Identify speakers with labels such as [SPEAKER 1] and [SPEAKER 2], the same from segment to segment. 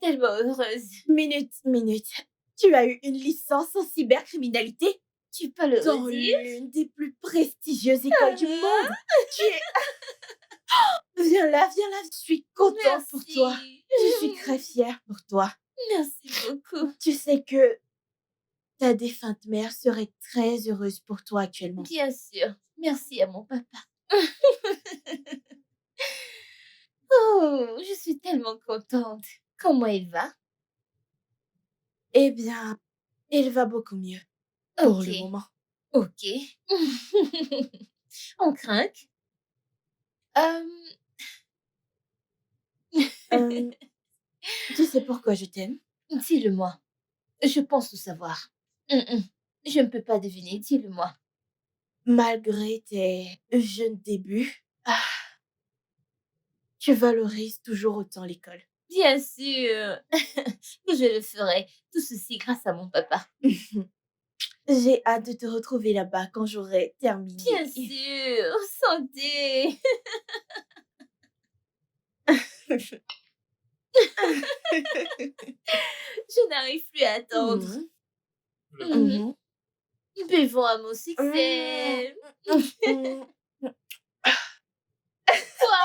[SPEAKER 1] tellement heureuse.
[SPEAKER 2] Minute. Tu as eu une licence en cybercriminalité
[SPEAKER 1] Tu peux le
[SPEAKER 2] dans
[SPEAKER 1] redire?
[SPEAKER 2] l'une des plus prestigieuses écoles du
[SPEAKER 1] Ah,
[SPEAKER 2] monde. Tu es... Viens là, je suis contente pour toi.
[SPEAKER 1] merci.
[SPEAKER 2] Je suis très fière pour toi.
[SPEAKER 1] Merci beaucoup.
[SPEAKER 2] Tu sais que ta défunte mère serait très heureuse pour toi actuellement.
[SPEAKER 1] Bien sûr. Merci à mon papa. Oh, je suis tellement contente. Comment il va?
[SPEAKER 2] Eh bien, il va beaucoup mieux pour le
[SPEAKER 1] OK,
[SPEAKER 2] moment.
[SPEAKER 1] OK. On craque? Hem,
[SPEAKER 2] Euh, Tu sais pourquoi je t'aime?
[SPEAKER 1] dis-le-moi. Je pense tout savoir. Je ne peux pas deviner, dis-le-moi.
[SPEAKER 2] Malgré tes jeunes débuts, tu valorises toujours autant l'école.
[SPEAKER 1] Bien sûr, je le ferai. Tout ceci grâce à mon papa.
[SPEAKER 2] J'ai hâte de te retrouver là-bas quand j'aurai terminé.
[SPEAKER 1] Bien sûr, santé. Je n'arrive plus à attendre.
[SPEAKER 2] Mhm,
[SPEAKER 1] Mmh.
[SPEAKER 2] mhm,
[SPEAKER 1] Buvons à mon
[SPEAKER 2] mhm,
[SPEAKER 1] succès.
[SPEAKER 2] mhm.
[SPEAKER 1] Quoi?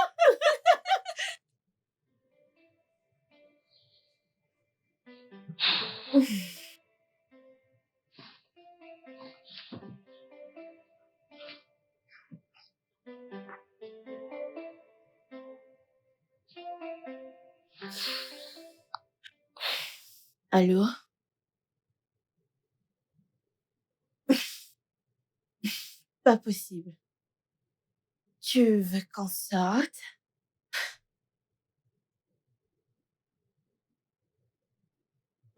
[SPEAKER 2] Allô? Pas possible. Tu veux qu'on sorte?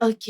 [SPEAKER 2] Ok.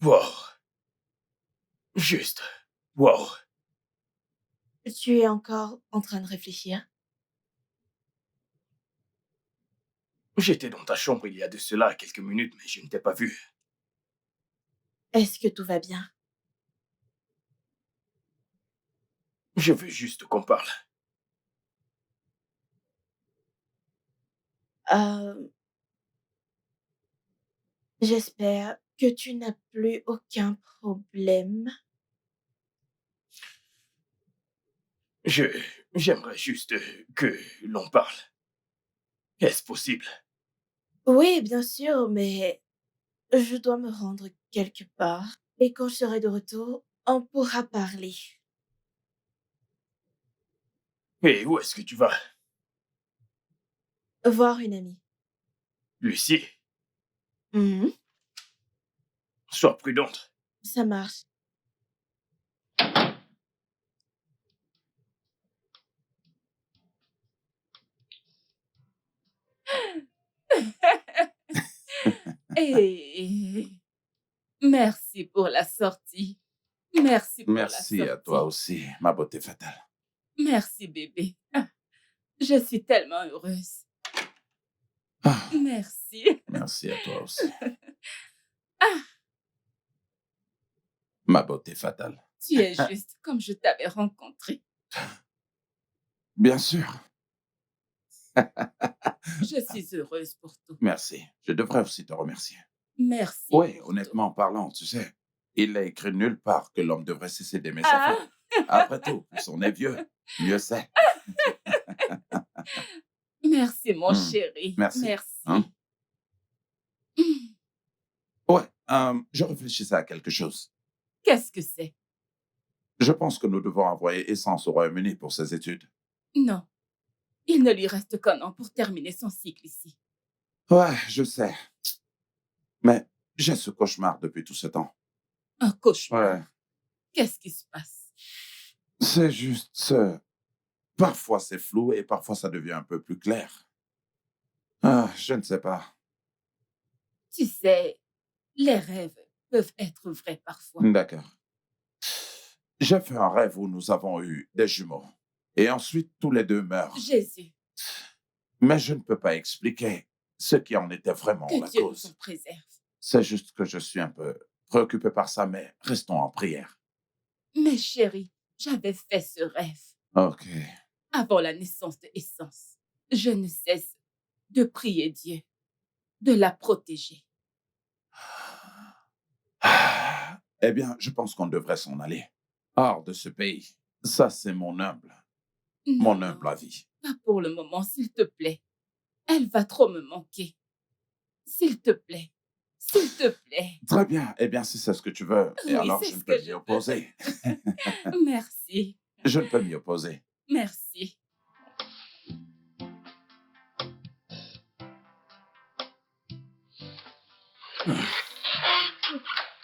[SPEAKER 3] Wow. Juste. Wow.
[SPEAKER 2] Tu es encore en train de réfléchir?
[SPEAKER 3] J'étais dans ta chambre il y a de cela quelques minutes, mais je ne t'ai pas vu.
[SPEAKER 2] Est-ce que tout va bien?
[SPEAKER 3] Je veux juste qu'on parle.
[SPEAKER 2] Euh, J'espère que tu n'as plus aucun problème.
[SPEAKER 3] Je... J'aimerais juste que l'on parle. Est-ce possible?
[SPEAKER 2] Oui, bien sûr, mais je dois me rendre quelque part. Et quand je serai de retour, on pourra parler.
[SPEAKER 3] Et où est-ce que tu vas?
[SPEAKER 2] Voir une amie.
[SPEAKER 3] Lucie,
[SPEAKER 2] Mhm,
[SPEAKER 3] sois prudente.
[SPEAKER 2] ça marche.
[SPEAKER 1] Et merci pour la sortie. Merci pour la
[SPEAKER 4] Merci à toi
[SPEAKER 1] sortie.
[SPEAKER 4] aussi, ma beauté fatale.
[SPEAKER 1] Merci bébé. Je suis tellement heureuse.
[SPEAKER 4] Ah,
[SPEAKER 1] Merci.
[SPEAKER 4] merci à toi aussi,
[SPEAKER 1] Ah,
[SPEAKER 4] ma beauté fatale.
[SPEAKER 1] tu es juste comme je t'avais rencontré.
[SPEAKER 4] Bien sûr,
[SPEAKER 1] Je suis heureuse pour tout.
[SPEAKER 4] merci. Je devrais aussi te remercier.
[SPEAKER 1] Merci
[SPEAKER 4] Oui,
[SPEAKER 1] pour tout.
[SPEAKER 4] honnêtement parlant, tu sais, il est écrit nulle part que l'homme devrait cesser d'aimer sa femme.
[SPEAKER 1] Ah,
[SPEAKER 4] Après tout, plus on est vieux, mieux c'est.
[SPEAKER 1] merci mon
[SPEAKER 4] Hmm,
[SPEAKER 1] chéri.
[SPEAKER 4] merci.
[SPEAKER 1] Merci.
[SPEAKER 4] Hein?
[SPEAKER 2] Mmh.
[SPEAKER 4] Ouais, je réfléchissais à quelque chose.
[SPEAKER 2] Qu'est-ce que c'est?
[SPEAKER 4] Je pense que nous devons envoyer Essence au Royaume-Uni pour ses études.
[SPEAKER 2] Non, il ne lui reste qu'un an pour terminer son cycle ici.
[SPEAKER 4] Ouais, je sais. Mais j'ai ce cauchemar depuis tout ce temps.
[SPEAKER 2] Un cauchemar.
[SPEAKER 4] Ouais,
[SPEAKER 2] Qu'est-ce qui se passe?
[SPEAKER 4] c'est juste... parfois c'est flou et parfois ça devient un peu plus clair. Ah, je ne sais pas.
[SPEAKER 2] Tu sais, les rêves peuvent être vrais parfois.
[SPEAKER 4] D'accord. J'ai fait un rêve où nous avons eu des jumeaux. Et ensuite, tous les deux meurent.
[SPEAKER 2] Jésus,
[SPEAKER 4] Mais je ne peux pas expliquer ce qui en était vraiment
[SPEAKER 2] que
[SPEAKER 4] la
[SPEAKER 2] Dieu nous en
[SPEAKER 4] cause.
[SPEAKER 2] préserve.
[SPEAKER 4] C'est juste que je suis un peu préoccupé par ça, mais restons en prière.
[SPEAKER 2] Mais chérie, j'avais fait ce rêve
[SPEAKER 4] Ok.
[SPEAKER 2] avant la naissance de Essence. Je ne cesse de prier Dieu, de la protéger.
[SPEAKER 4] Eh bien, je pense qu'on devrait s'en aller. Hors de ce pays. Ça, c'est mon
[SPEAKER 2] Non,
[SPEAKER 4] humble avis.
[SPEAKER 2] pas pour le moment, s'il te plaît. Elle va trop me manquer. S'il te plaît, s'il te plaît.
[SPEAKER 4] Très bien. Eh bien, si c'est ce que tu veux, et
[SPEAKER 2] Oui,
[SPEAKER 4] alors
[SPEAKER 2] c'est
[SPEAKER 4] je ne
[SPEAKER 2] ce
[SPEAKER 4] peux
[SPEAKER 2] que
[SPEAKER 4] m'y
[SPEAKER 2] je veux.
[SPEAKER 4] opposer.
[SPEAKER 2] Merci,
[SPEAKER 4] Je ne peux m'y opposer.
[SPEAKER 2] merci.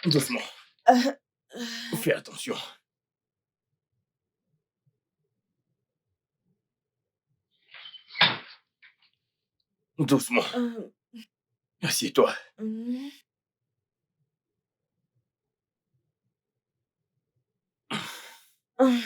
[SPEAKER 3] Doucement.
[SPEAKER 2] Euh,
[SPEAKER 3] Fais attention. Doucement.
[SPEAKER 2] euh,
[SPEAKER 3] Assieds-toi.
[SPEAKER 2] hmm, euh,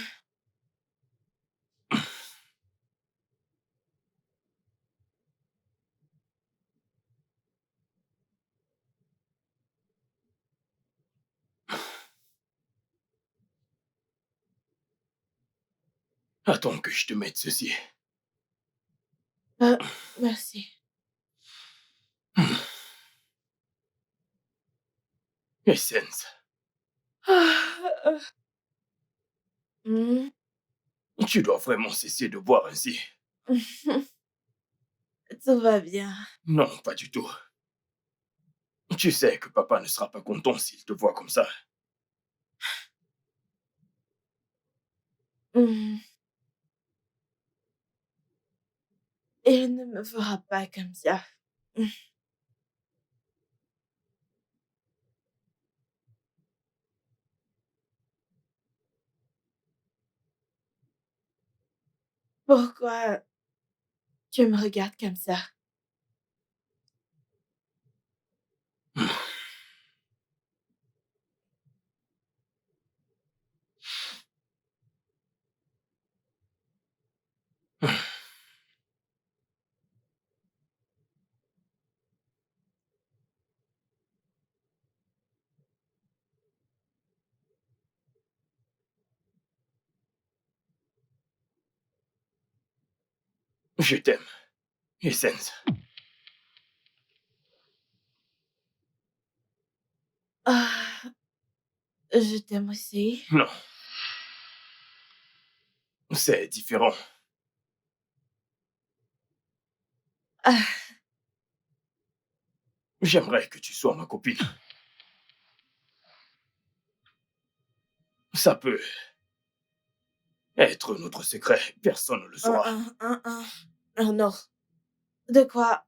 [SPEAKER 3] Attends que je te mette ceci.
[SPEAKER 2] merci.
[SPEAKER 3] Essence,
[SPEAKER 2] Ah, hmm.
[SPEAKER 3] tu dois vraiment cesser de boire ainsi.
[SPEAKER 2] Tout va bien.
[SPEAKER 3] Non, pas du tout. Tu sais que papa ne sera pas content s'il te voit comme ça.
[SPEAKER 2] Hmm. Il ne me fera pas comme ça. Hmm. Pourquoi tu me regardes comme ça?
[SPEAKER 3] Je t'aime, Essence.
[SPEAKER 2] Ah, je t'aime aussi.
[SPEAKER 3] Non, c'est différent.
[SPEAKER 2] Ah,
[SPEAKER 3] J'aimerais que tu sois ma copine. Ça peut être notre secret. Personne ne le saura.
[SPEAKER 2] non. De quoi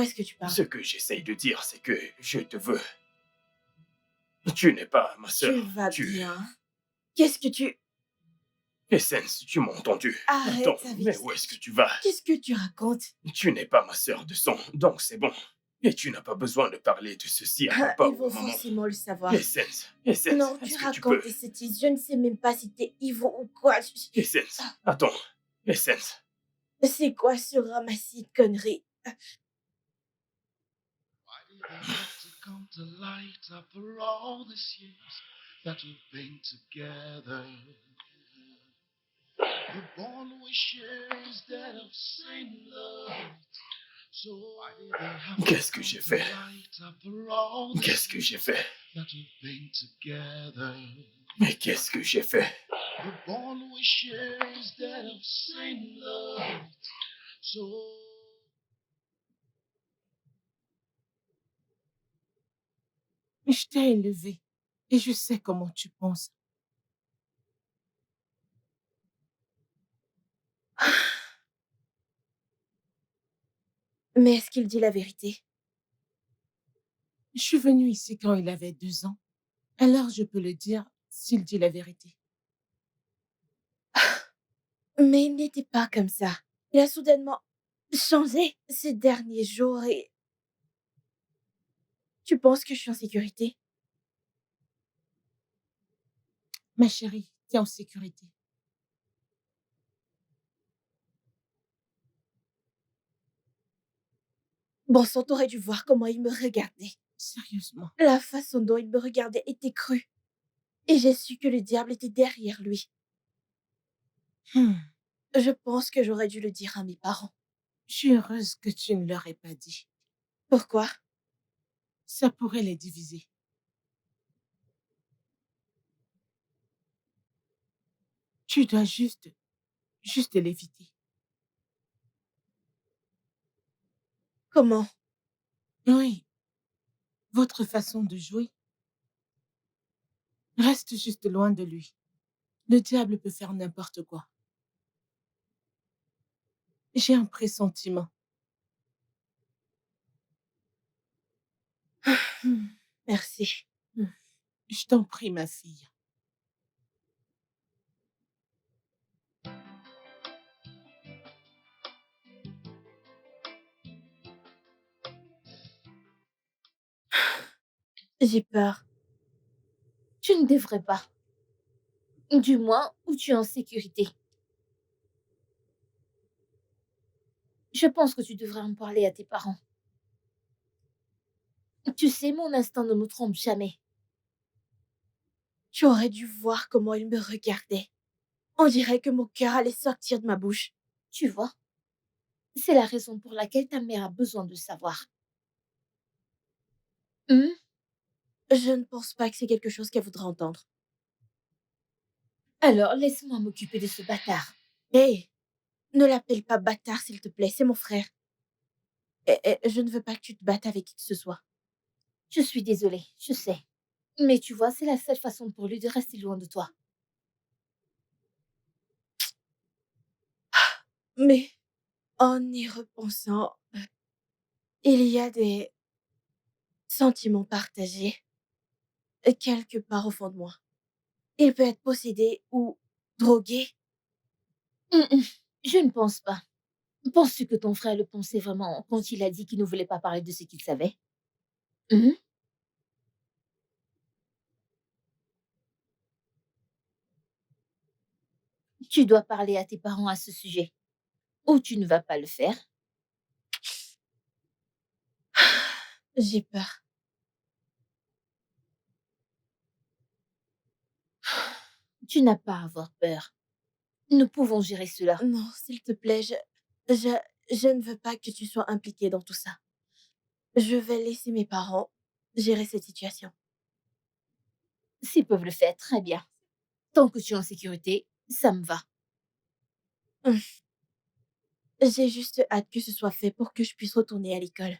[SPEAKER 2] est-ce que tu parles?
[SPEAKER 3] Ce que j'essaye de dire, c'est que je te veux. Tu n'es pas ma sœur.
[SPEAKER 2] Tu vas
[SPEAKER 3] Tu...
[SPEAKER 2] bien. Qu'est-ce que tu...
[SPEAKER 3] Essence, tu m'as entendu.
[SPEAKER 2] Arrête
[SPEAKER 3] Attends,
[SPEAKER 2] avec
[SPEAKER 3] mais
[SPEAKER 2] ça.
[SPEAKER 3] où est-ce que tu vas?
[SPEAKER 2] Qu'est-ce que tu racontes?
[SPEAKER 3] Tu n'es pas ma sœur de sang, donc c'est bon. Et tu n'as pas besoin de parler de ceci à
[SPEAKER 2] Ah,
[SPEAKER 3] papa
[SPEAKER 2] il
[SPEAKER 3] ou à
[SPEAKER 2] faut
[SPEAKER 3] maman.
[SPEAKER 2] forcément le savoir.
[SPEAKER 3] Essence,
[SPEAKER 2] Non, tu
[SPEAKER 3] est-ce que tu
[SPEAKER 2] racontes
[SPEAKER 3] peux?
[SPEAKER 2] des sottises. Je ne sais même pas si t'es Yvon ou quoi.
[SPEAKER 3] Essence, attends. Essence,
[SPEAKER 2] C'est quoi ce ramassis de conneries?
[SPEAKER 5] Why did they have to come to light after all these years that we've been together? The bond we share is that of same love. So why did they have to
[SPEAKER 3] qu'est-ce que
[SPEAKER 5] come
[SPEAKER 3] j'ai
[SPEAKER 5] to
[SPEAKER 3] fait?
[SPEAKER 5] light after all these
[SPEAKER 3] Qu'est-ce que j'ai
[SPEAKER 5] years
[SPEAKER 3] fait?
[SPEAKER 5] that we've been together?
[SPEAKER 3] Mais qu'est-ce que j'ai fait?
[SPEAKER 5] The bond we share is that of same love. So
[SPEAKER 6] Je t'ai élevé et je sais comment tu penses.
[SPEAKER 2] Mais est-ce qu'il dit la vérité?
[SPEAKER 6] Je suis venue ici quand il avait 2 ans. Alors je peux le dire s'il dit la vérité.
[SPEAKER 2] Mais il n'était pas comme ça. Il a soudainement changé ces derniers jours et tu penses que je suis en sécurité?
[SPEAKER 6] Ma chérie, t'es en sécurité.
[SPEAKER 2] Bon sang, t'aurais dû voir comment il me regardait.
[SPEAKER 6] Sérieusement.
[SPEAKER 2] La façon dont il me regardait était crue. Et j'ai su que le diable était derrière lui.
[SPEAKER 6] Hmm.
[SPEAKER 2] Je pense que j'aurais dû le dire à mes parents.
[SPEAKER 6] Je suis heureuse que tu ne leur aies pas dit.
[SPEAKER 2] Pourquoi?
[SPEAKER 6] Ça pourrait les diviser. Tu dois juste l'éviter.
[SPEAKER 2] Comment?
[SPEAKER 6] Oui, votre façon de jouer. Reste juste loin de lui. Le diable peut faire n'importe quoi. J'ai un pressentiment.
[SPEAKER 2] Merci.
[SPEAKER 6] Je t'en prie, ma fille.
[SPEAKER 2] J'ai peur.
[SPEAKER 1] Tu ne devrais pas. Du moins, où tu es en sécurité. Je pense que tu devrais en parler à tes parents. Tu sais, mon instinct ne me trompe jamais.
[SPEAKER 2] Tu aurais dû voir comment il me regardait. On dirait que mon cœur allait sortir de ma bouche.
[SPEAKER 1] Tu vois, c'est la raison pour laquelle ta mère a besoin de savoir. Hmm?
[SPEAKER 2] Je ne pense pas que c'est quelque chose qu'elle voudra entendre.
[SPEAKER 1] Alors, laisse-moi m'occuper de ce bâtard.
[SPEAKER 2] Hé, ne l'appelle pas bâtard, s'il te plaît, c'est mon frère. Et je ne veux pas que tu te battes avec qui que ce soit.
[SPEAKER 1] Je suis désolée, je sais. Mais tu vois, c'est la seule façon pour lui de rester loin de toi.
[SPEAKER 2] Mais en y repensant, il y a des sentiments partagés quelque part au fond de moi. Il peut être possédé ou drogué.
[SPEAKER 1] Je ne pense pas. Penses-tu que ton frère le pensait vraiment quand il a dit qu'il ne voulait pas parler de ce qu'il savait? Mhm. Tu dois parler à tes parents à ce sujet. Ou tu ne vas pas le faire.
[SPEAKER 2] J'ai peur.
[SPEAKER 1] Tu n'as pas à avoir peur. Nous pouvons gérer cela.
[SPEAKER 2] Non, s'il te plaît, je, je ne veux pas que tu sois impliqué dans tout ça. Je vais laisser mes parents gérer cette situation.
[SPEAKER 1] S'ils peuvent le faire, très bien. Tant que tu es en sécurité, ça me va.
[SPEAKER 2] J'ai juste hâte que ce soit fait pour que je puisse retourner à l'école.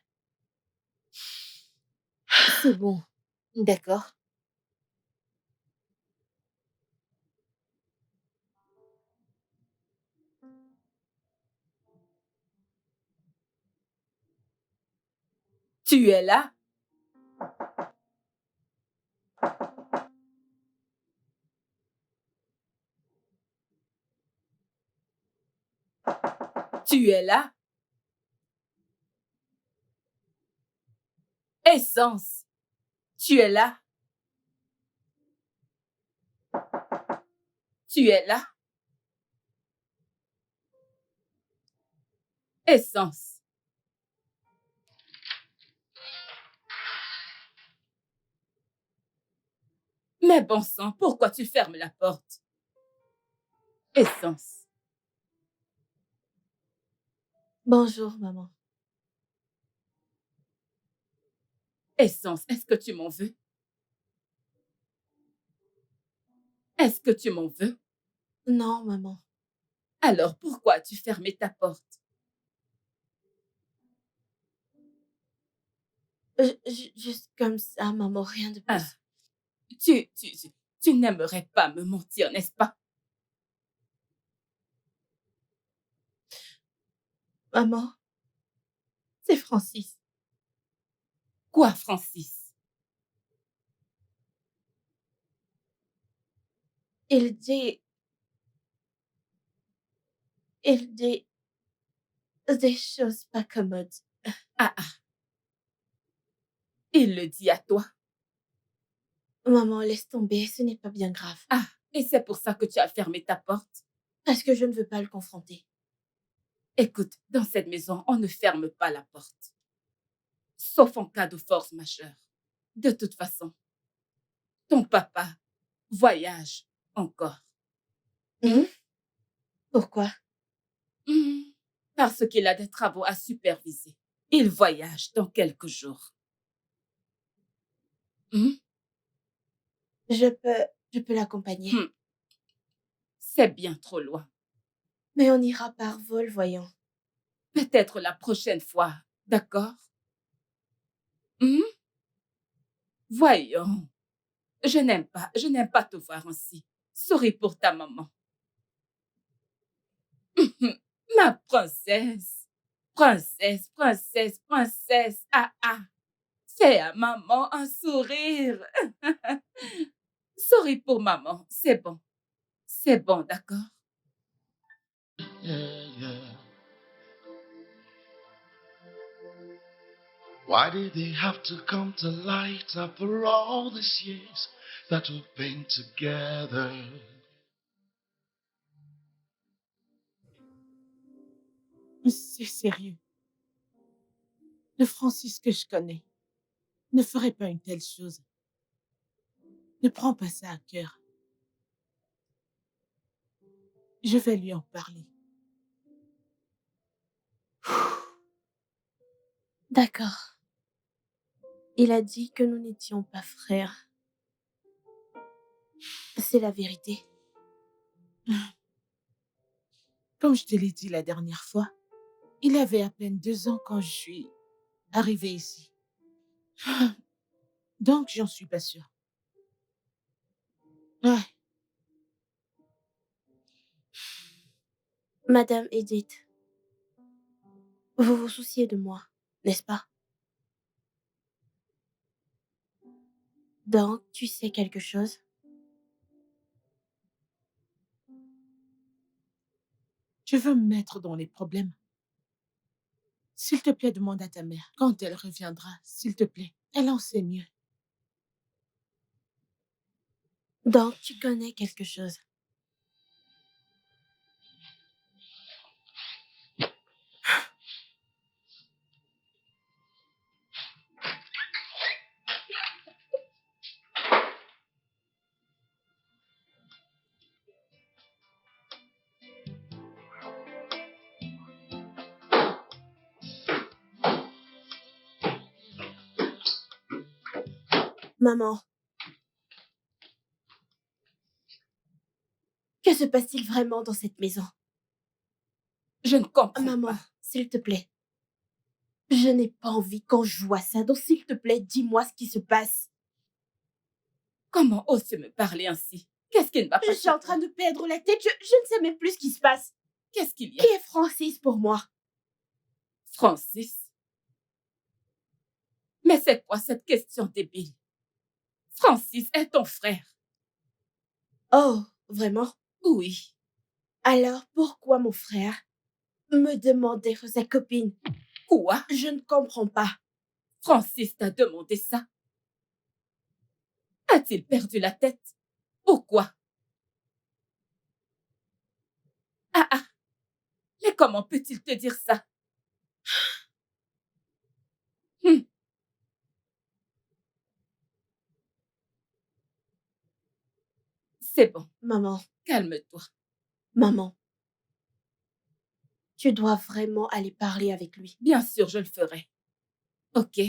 [SPEAKER 1] C'est bon. D'accord.
[SPEAKER 7] Tu es là? Tu es là? Essence, tu es là? Tu es là? Essence. Mais bon sang, pourquoi tu fermes la porte? Essence.
[SPEAKER 2] Bonjour, maman.
[SPEAKER 7] Essence, est-ce que tu m'en veux? Est-ce que tu m'en veux?
[SPEAKER 2] Non, maman.
[SPEAKER 7] Alors pourquoi as-tu fermé ta porte?
[SPEAKER 2] Juste comme ça, maman, rien de
[SPEAKER 7] Ah,
[SPEAKER 2] plus.
[SPEAKER 7] tu n'aimerais pas me mentir, n'est-ce pas?
[SPEAKER 2] Maman, c'est Francis.
[SPEAKER 7] Quoi, Francis?
[SPEAKER 2] Il dit... Il dit des choses pas commodes.
[SPEAKER 7] Ah, ah, il le dit à toi.
[SPEAKER 2] Maman, laisse tomber, ce n'est pas bien grave.
[SPEAKER 7] Ah, et c'est pour ça que tu as fermé ta porte.
[SPEAKER 2] Parce que je ne veux pas le confronter.
[SPEAKER 7] Écoute, dans cette maison, on ne ferme pas la porte. Sauf en cas de force majeure. De toute façon, ton papa voyage encore.
[SPEAKER 2] Hum? Pourquoi?
[SPEAKER 7] Hmm, Parce qu'il a des travaux à superviser. Il voyage dans quelques jours. Hmm,
[SPEAKER 2] Je peux l'accompagner.
[SPEAKER 7] hmm, C'est bien trop loin.
[SPEAKER 2] Mais on ira par vol, voyons.
[SPEAKER 7] Peut-être la prochaine fois, d'accord? Hmm? Voyons. Je n'aime pas te voir ainsi. Souris pour ta maman. Ma princesse. Princesse, princesse, princesse. Ah, ah. Fais à maman un sourire. Souris pour maman. C'est bon. C'est bon, d'accord?
[SPEAKER 5] Yeah, yeah. Why did they have to come to light after all these years that we've been together?
[SPEAKER 6] C'est sérieux. Le Francis que je connais ne ferait pas une telle chose. Ne prends pas ça à cœur. Je vais lui en parler.
[SPEAKER 2] D'accord. Il a dit que nous n'étions pas frères. C'est la vérité.
[SPEAKER 6] Comme je te l'ai dit la dernière fois, il avait à peine 2 ans quand je suis arrivée ici. Donc, j'en suis pas sûre. Ouais,
[SPEAKER 2] Madame Edith, vous vous souciez de moi, n'est-ce pas? Donc, tu sais quelque chose?
[SPEAKER 6] je veux me mettre dans les problèmes. S'il te plaît, demande à ta mère. Quand elle reviendra, s'il te plaît, elle en sait mieux.
[SPEAKER 2] Donc, tu connais quelque chose. Maman, que se passe-t-il vraiment dans cette maison?
[SPEAKER 7] Je ne comprends
[SPEAKER 2] Maman,
[SPEAKER 7] pas.
[SPEAKER 2] s'il te plaît. Je n'ai pas envie qu'on joue à ça, donc s'il te plaît, dis-moi ce qui se passe.
[SPEAKER 7] Comment oses-tu me parler ainsi? Qu'est-ce qui ne va pas?
[SPEAKER 2] Je suis en train de perdre la tête, je ne sais même plus ce qui se passe.
[SPEAKER 7] Qu'est-ce qu'il y a?
[SPEAKER 2] Qui est Francis pour moi?
[SPEAKER 7] Francis? Mais c'est quoi cette question débile? Francis est ton frère.
[SPEAKER 2] Oh, vraiment?
[SPEAKER 7] Oui.
[SPEAKER 2] Alors pourquoi mon frère me demande d'être sa copine?
[SPEAKER 7] Quoi?
[SPEAKER 2] Je ne comprends pas.
[SPEAKER 7] Francis t'a demandé ça? A-t-il perdu la tête? Pourquoi? Ah ah! Mais comment peut-il te dire ça? Hum, C'est bon,
[SPEAKER 2] Maman,
[SPEAKER 7] calme-toi.
[SPEAKER 2] maman, tu dois vraiment aller parler avec lui.
[SPEAKER 7] Bien sûr, je le ferai. Ok?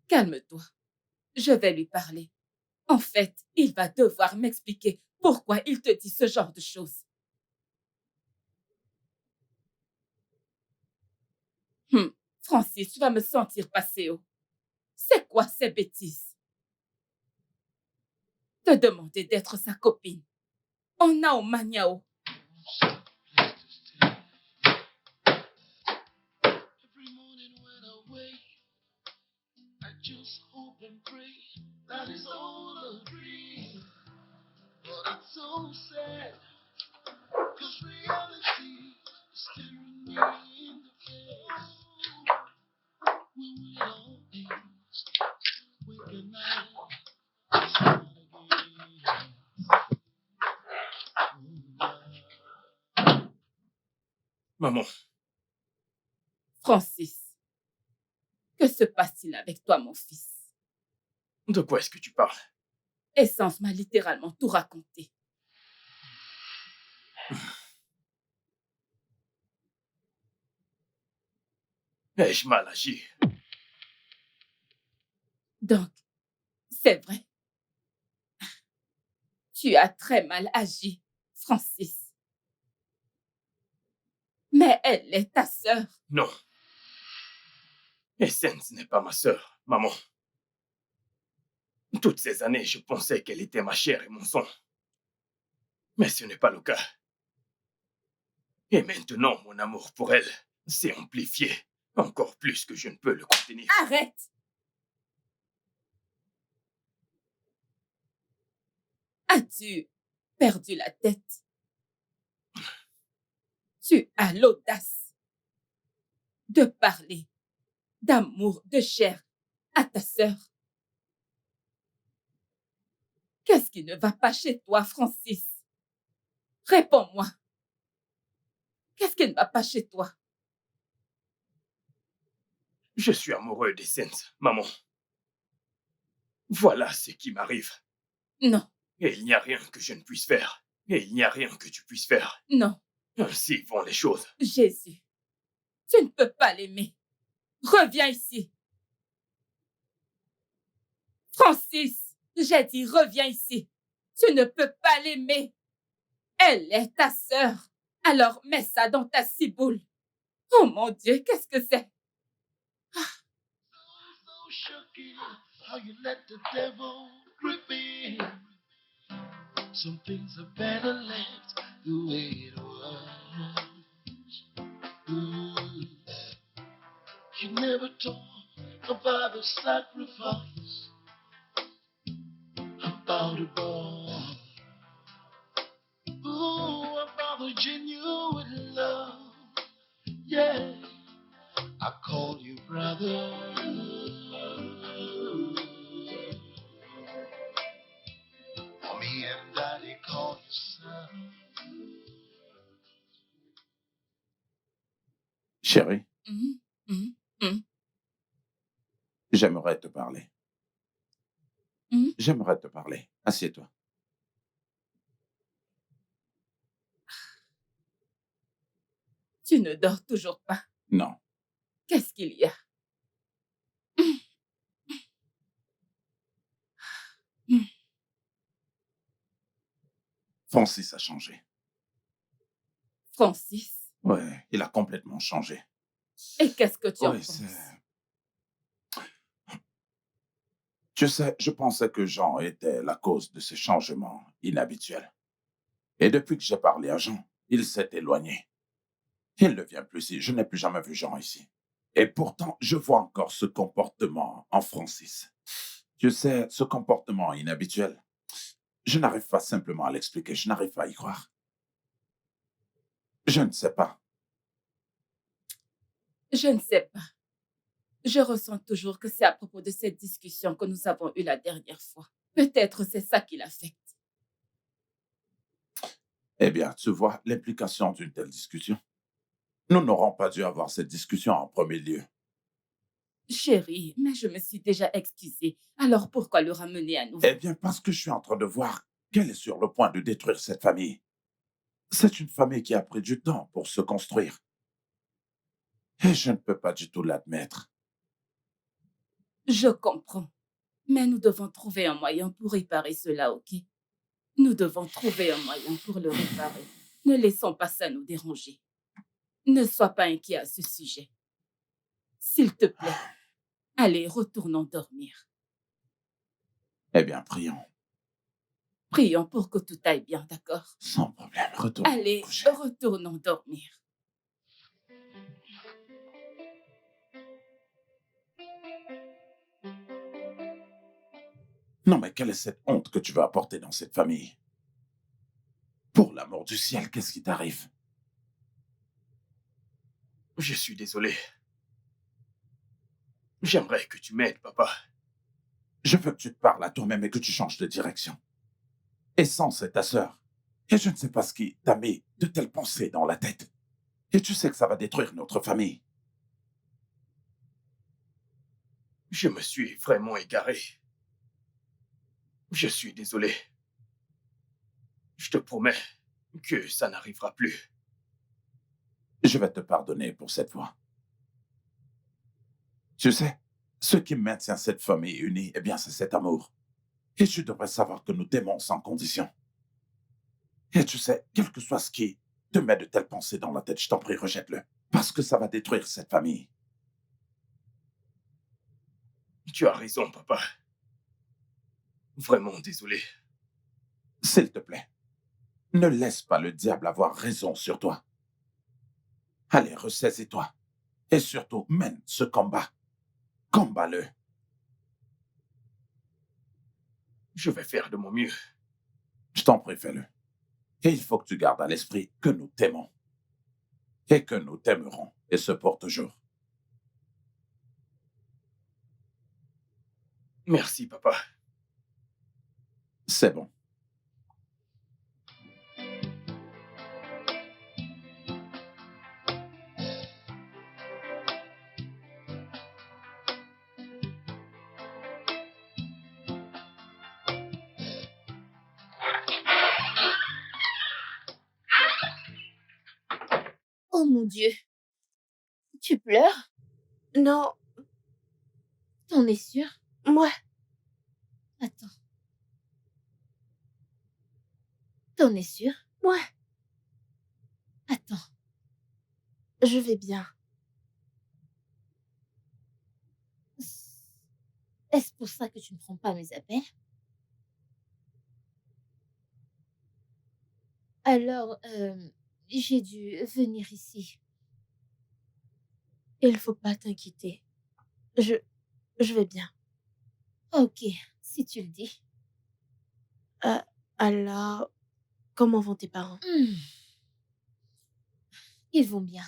[SPEAKER 7] Calme-toi. Je vais lui parler. En fait, il va devoir m'expliquer pourquoi il te dit ce genre de choses. Francis, tu vas me sentir passer haut. C'est quoi ces bêtises? Te demander d'être sa copine. On a au maniao.
[SPEAKER 5] Every morning when I wake, I just hope and pray that it's all a dream. But it's so sad, cause reality is staring me in the face. When we all age, when the night start again.
[SPEAKER 3] Maman,
[SPEAKER 7] Francis, que se passe-t-il avec toi, mon fils?
[SPEAKER 3] de quoi est-ce que tu parles?
[SPEAKER 7] Essence m'a littéralement tout raconté.
[SPEAKER 3] Ai-je mal agi?
[SPEAKER 7] Donc, c'est vrai. Tu as très mal agi, Francis. Mais elle est ta sœur.
[SPEAKER 3] Non. Essence n'est pas ma sœur, maman. Toutes ces années, je pensais qu'elle était ma chair et mon sang. Mais ce n'est pas le cas. Et maintenant, mon amour pour elle s'est amplifié, encore plus que je ne peux le contenir.
[SPEAKER 7] Arrête! As-tu perdu la tête? Tu as l'audace de parler d'amour, de chair à ta sœur. Qu'est-ce qui ne va pas chez toi, Francis? Réponds-moi. Qu'est-ce qui ne va pas chez toi?
[SPEAKER 3] Je suis amoureux d'Essence, maman. Voilà ce qui m'arrive.
[SPEAKER 7] Non,
[SPEAKER 3] Et il n'y a rien que je ne puisse faire. Et il n'y a rien que tu puisses faire.
[SPEAKER 7] non,
[SPEAKER 3] Ainsi vont les choses.
[SPEAKER 7] Jésus, tu ne peux pas l'aimer. Reviens ici. Francis, j'ai dit reviens ici. Tu ne peux pas l'aimer. Elle est ta sœur. Alors mets ça dans ta ciboule. Oh mon Dieu, qu'est-ce que c'est?
[SPEAKER 5] So shocking how you let the devil grip in. Some things are better left the way it was. Ooh. You never talk about the sacrifice, about the bond. Ooh, about the genuine love. Yeah, I call you brother. Me and Daddy call you son.
[SPEAKER 4] Chérie,
[SPEAKER 7] Mhm, mhm, mhm.
[SPEAKER 4] j'aimerais te parler.
[SPEAKER 7] Mhm.
[SPEAKER 4] J'aimerais te parler. Assieds-toi.
[SPEAKER 7] Tu ne dors toujours pas.
[SPEAKER 4] Non.
[SPEAKER 7] Qu'est-ce qu'il y a?
[SPEAKER 4] Francis a changé.
[SPEAKER 7] Francis,
[SPEAKER 4] Ouais, il a complètement changé.
[SPEAKER 7] et qu'est-ce que tu en
[SPEAKER 4] Oui,
[SPEAKER 7] penses?
[SPEAKER 4] Tu sais, je pensais que Jean était la cause de ce changement inhabituel. Et depuis que j'ai parlé à Jean, il s'est éloigné. Il ne vient plus ici. Je n'ai plus jamais vu Jean ici. Et pourtant, je vois encore ce comportement en Francis. Tu sais, ce comportement inhabituel, je n'arrive pas simplement à l'expliquer. Je n'arrive pas à y croire. Je ne sais pas.
[SPEAKER 7] Je ne sais pas. Je ressens toujours que c'est à propos de cette discussion que nous avons eue la dernière fois. Peut-être c'est ça qui l'affecte.
[SPEAKER 4] Eh bien, tu vois l'implication d'une telle discussion. Nous n'aurons pas dû avoir cette discussion en premier lieu.
[SPEAKER 7] Chérie, mais je me suis déjà excusée. Alors pourquoi le ramener à nouveau?
[SPEAKER 4] Eh bien, parce que je suis en train de voir qu'elle est sur le point de détruire cette famille. C'est une famille qui a pris du temps pour se construire. Et je ne peux pas du tout l'admettre.
[SPEAKER 7] Je comprends. Mais nous devons trouver un moyen pour réparer cela, ok? Nous devons trouver un moyen pour le réparer. Ne laissons pas ça nous déranger. Ne sois pas inquiet à ce sujet. S'il te plaît, Allez, retournons dormir.
[SPEAKER 4] Eh bien, prions.
[SPEAKER 7] Prions pour que tout aille bien, d'accord?
[SPEAKER 4] Sans problème, retournons nous
[SPEAKER 7] Allez,
[SPEAKER 4] coucher.
[SPEAKER 7] retournons dormir.
[SPEAKER 4] Non, mais quelle est cette honte que tu veux apporter dans cette famille? Pour l'amour du ciel, qu'est-ce qui t'arrive?
[SPEAKER 3] Je suis désolé. J'aimerais que tu m'aides, papa.
[SPEAKER 4] Je veux que tu te parles à toi-même et que tu changes de direction. Essence est ta sœur. Et je ne sais pas ce qui t'a mis de telles pensées dans la tête. Et tu sais que ça va détruire notre famille.
[SPEAKER 3] Je me suis vraiment égaré. Je suis désolé. Je te promets que ça n'arrivera plus.
[SPEAKER 4] Je vais te pardonner pour cette fois. Tu sais, ce qui maintient cette famille unie, eh bien, c'est cet amour. Et tu devrais savoir que nous t'aimons sans condition. Et tu sais, quel que soit ce qui te met de telles pensées dans la tête, je t'en prie, rejette-le. Parce que ça va détruire cette famille.
[SPEAKER 3] Tu as raison, papa. Vraiment désolé.
[SPEAKER 4] S'il te plaît, ne laisse pas le diable avoir raison sur toi. Allez, ressaisis-toi. Et surtout, mène ce combat. Combat-le.
[SPEAKER 3] Je vais faire de mon mieux.
[SPEAKER 4] Je t'en prie, fais-le. Et il faut que tu gardes à l'esprit que nous t'aimons. Et que nous t'aimerons. Et ce pour toujours.
[SPEAKER 3] Merci, papa.
[SPEAKER 4] C'est bon.
[SPEAKER 1] Oh mon Dieu. Tu pleures?
[SPEAKER 2] Non,
[SPEAKER 1] T'en es sûr?
[SPEAKER 2] moi,
[SPEAKER 1] Attends. T'en es sûr?
[SPEAKER 2] moi,
[SPEAKER 1] Attends.
[SPEAKER 2] je vais bien.
[SPEAKER 1] Est-ce pour ça que tu ne prends pas mes appels? Alors, j'ai dû venir ici.
[SPEAKER 2] Il faut pas t'inquiéter. Je, je vais bien.
[SPEAKER 1] Ok, si tu le dis.
[SPEAKER 2] Alors, comment vont tes parents?
[SPEAKER 1] Ils vont bien.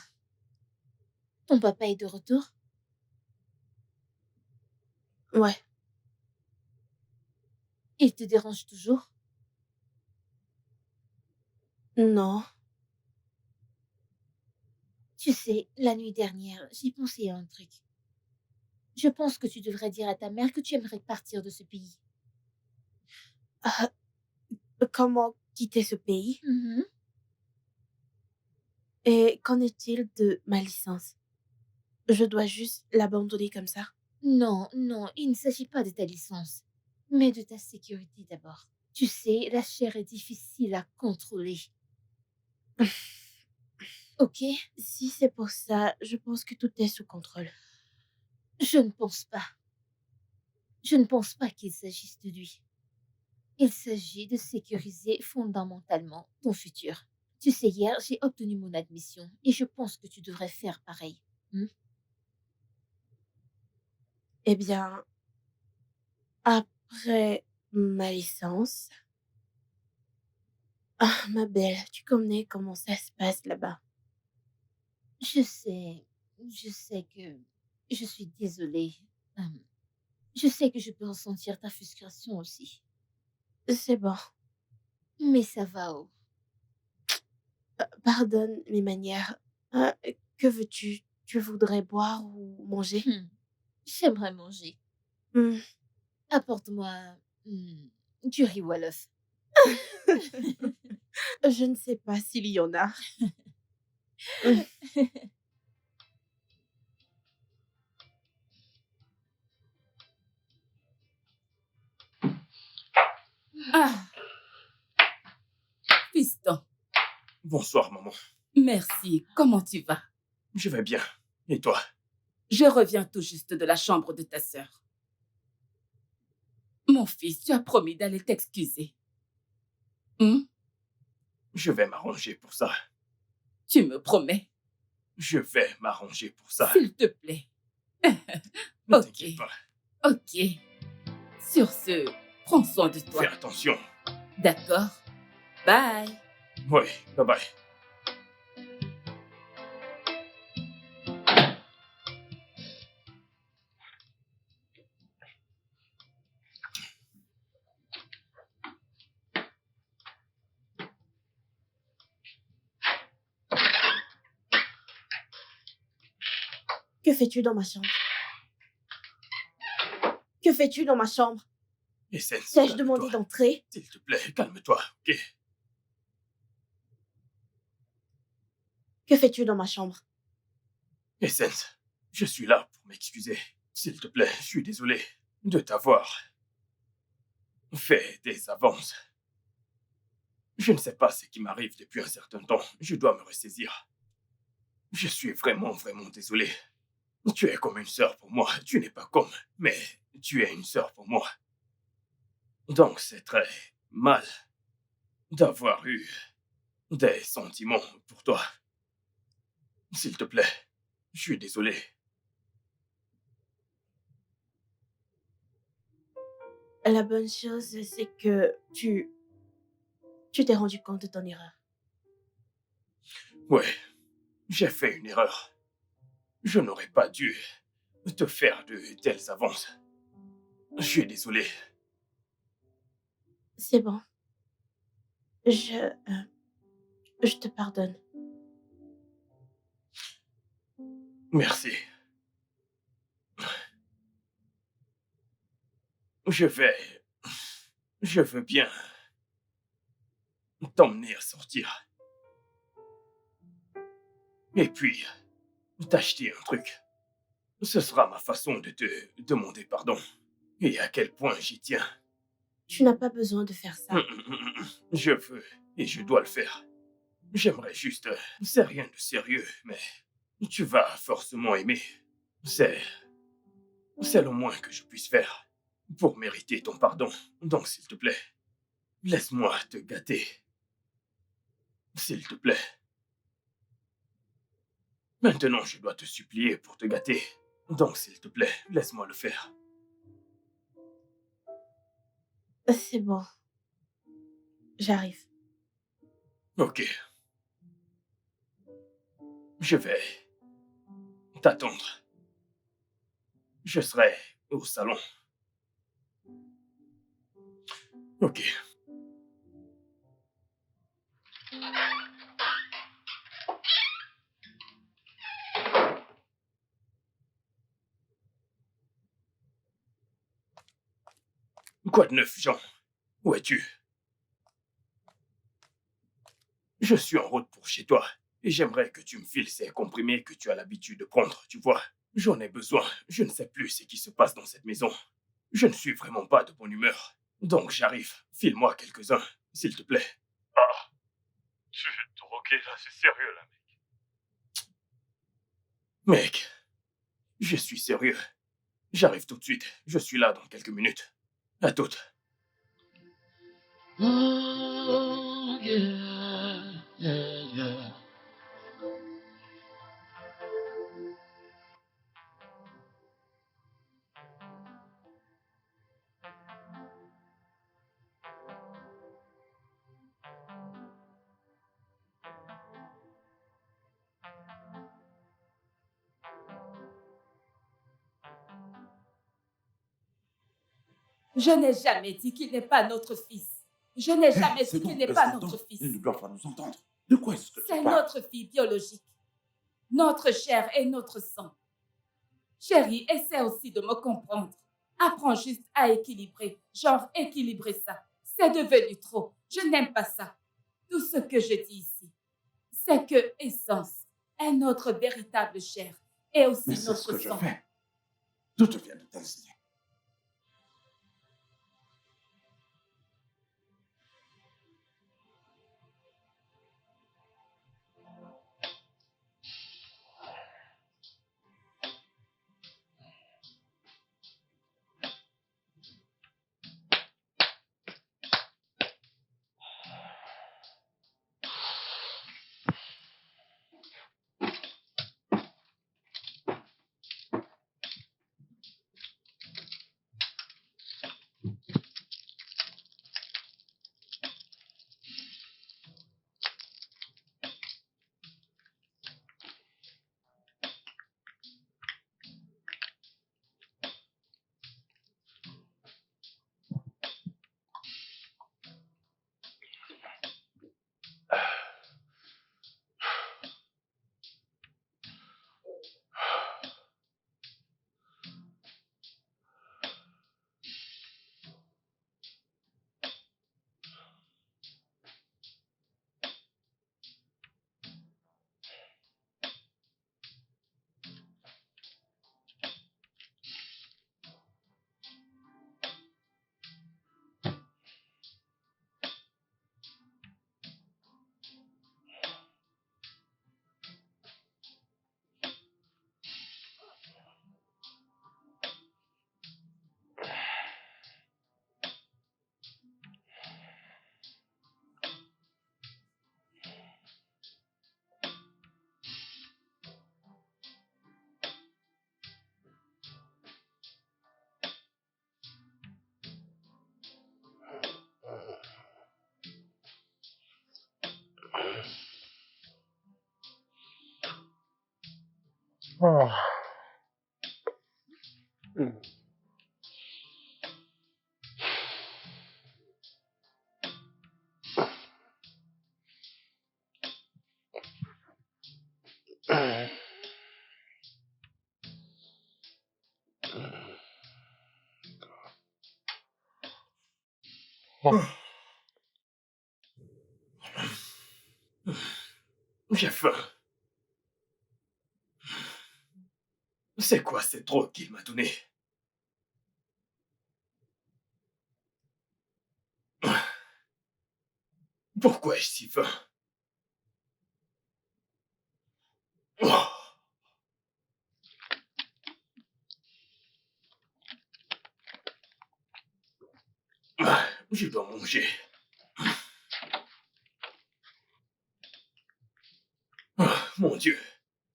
[SPEAKER 1] Ton papa est de retour?
[SPEAKER 2] Ouais,
[SPEAKER 1] Il te dérange toujours?
[SPEAKER 2] non.
[SPEAKER 1] Tu sais, la nuit dernière, j'ai pensé à un truc. Je pense que tu devrais dire à ta mère que tu aimerais partir de ce pays.
[SPEAKER 2] Ah, comment quitter ce pays?
[SPEAKER 1] Mhm.
[SPEAKER 2] Et qu'en est-il de ma licence? Je dois juste l'abandonner comme ça?
[SPEAKER 1] Non, non, il ne s'agit pas de ta licence, mais de ta sécurité d'abord. Tu sais, la chair est difficile à contrôler. Ok?
[SPEAKER 2] Si c'est pour ça, je pense que tout est sous contrôle.
[SPEAKER 1] Je ne pense pas. Je ne pense pas qu'il s'agisse de lui. Il s'agit de sécuriser fondamentalement ton futur. Tu sais, hier, j'ai obtenu mon admission et je pense que tu devrais faire pareil.
[SPEAKER 2] Eh bien, après ma licence... Ah, ma belle, tu connais comment ça se passe là-bas.
[SPEAKER 1] Je sais que je suis désolée. Hum, Je sais que je peux ressentir ta frustration aussi.
[SPEAKER 2] C'est bon.
[SPEAKER 1] Mais ça va, oh.
[SPEAKER 2] Pardonne mes manières. Ah, que veux-tu? Tu voudrais boire ou manger?
[SPEAKER 1] J'aimerais manger.
[SPEAKER 2] Hmm.
[SPEAKER 1] Apporte-moi du riz Wolof.
[SPEAKER 2] Je ne sais pas s'il y en a. Hmm.
[SPEAKER 7] Ah, fiston,
[SPEAKER 3] Bonsoir, maman.
[SPEAKER 7] merci. Comment tu vas?
[SPEAKER 3] Je vais bien. Et toi?
[SPEAKER 7] Je reviens tout juste de la chambre de ta sœur. Mon fils, tu as promis d'aller t'excuser.
[SPEAKER 3] Je vais m'arranger pour ça.
[SPEAKER 7] Tu me promets,
[SPEAKER 3] Je vais m'arranger pour ça.
[SPEAKER 7] s'il te plaît.
[SPEAKER 3] Ne
[SPEAKER 7] Ok.
[SPEAKER 3] t'inquiète pas.
[SPEAKER 7] Ok. Sur ce, prends soin de toi.
[SPEAKER 3] Fais attention.
[SPEAKER 7] D'accord? Bye.
[SPEAKER 3] Oui, bye bye.
[SPEAKER 2] Que fais-tu dans ma chambre? Que fais-tu dans ma chambre?
[SPEAKER 3] Essence,
[SPEAKER 2] T'ai-je
[SPEAKER 3] calme-toi.
[SPEAKER 2] demandé d'entrer?
[SPEAKER 3] S'il te plaît, calme-toi, ok?
[SPEAKER 2] Que fais-tu dans ma chambre?
[SPEAKER 3] Essence, je suis là pour m'excuser. S'il te plaît, je suis désolé de t'avoir fait des avances. Je ne sais pas ce qui m'arrive depuis un certain temps. Je dois me ressaisir. Je suis vraiment, vraiment désolé. Tu es comme une sœur pour moi. Tu n'es pas comme, mais tu es une sœur pour moi. Donc c'est très mal d'avoir eu des sentiments pour toi. S'il te plaît, je suis désolé.
[SPEAKER 2] La bonne chose, c'est que tu t'es rendu compte de ton erreur.
[SPEAKER 3] Ouais, j'ai fait une erreur. Je n'aurais pas dû te faire de telles avances. Je suis désolé.
[SPEAKER 2] C'est bon. Je te pardonne.
[SPEAKER 3] Merci. Je veux bien t'emmener à sortir. Et puis, t'acheter un truc. Ce sera ma façon de te demander pardon. Et à quel point j'y tiens.
[SPEAKER 2] Tu n'as pas besoin de faire ça.
[SPEAKER 3] Je veux et je dois le faire. J'aimerais juste... C'est rien de sérieux, mais tu vas forcément aimer. C'est le moins que je puisse faire pour mériter ton pardon. Donc, s'il te plaît, laisse-moi te gâter. S'il te plaît. Maintenant, je dois te supplier pour te gâter. Donc, s'il te plaît, laisse-moi le faire.
[SPEAKER 2] C'est bon. J'arrive.
[SPEAKER 3] Ok. Je vais t'attendre. Je serai au salon. Ok. Quoi de neuf, Jean? Où es-tu? Je suis en route pour chez toi et j'aimerais que tu me files ces comprimés que tu as l'habitude de prendre, tu vois. J'en ai besoin. Je ne sais plus ce qui se passe dans cette maison. Je ne suis vraiment pas de bonne humeur. Donc j'arrive. File-moi quelques-uns, s'il te plaît. Ah, tu es drogué là, c'est sérieux là, mec. Mec, je suis sérieux. J'arrive tout de suite. Je suis là dans quelques minutes. À toutes.
[SPEAKER 5] Oh, yeah, yeah, yeah.
[SPEAKER 7] Je n'ai jamais dit qu'il n'est pas notre fils. Je n'ai jamais dit qu'il n'est pas notre fils.
[SPEAKER 4] Ils ne doivent pas nous entendre. De quoi est-ce que tu
[SPEAKER 7] C'est
[SPEAKER 4] parles?
[SPEAKER 7] notre fille biologique. Notre chair et notre sang. Chérie, essaie aussi de me comprendre. Apprends juste à équilibrer. Genre, équilibrer ça. C'est devenu trop. Je n'aime pas ça. Tout ce que je dis ici, c'est que Essence est notre véritable chair et aussi
[SPEAKER 4] Mais c'est ce
[SPEAKER 7] notre
[SPEAKER 4] que je
[SPEAKER 7] sang.
[SPEAKER 4] fais. D'où te viennent de telles idées?
[SPEAKER 5] Ah.
[SPEAKER 3] J'ai faim. C'est quoi cette drogue qu'il m'a donnée? Pourquoi ai-je si faim? Oh. Je dois manger. Mon Dieu,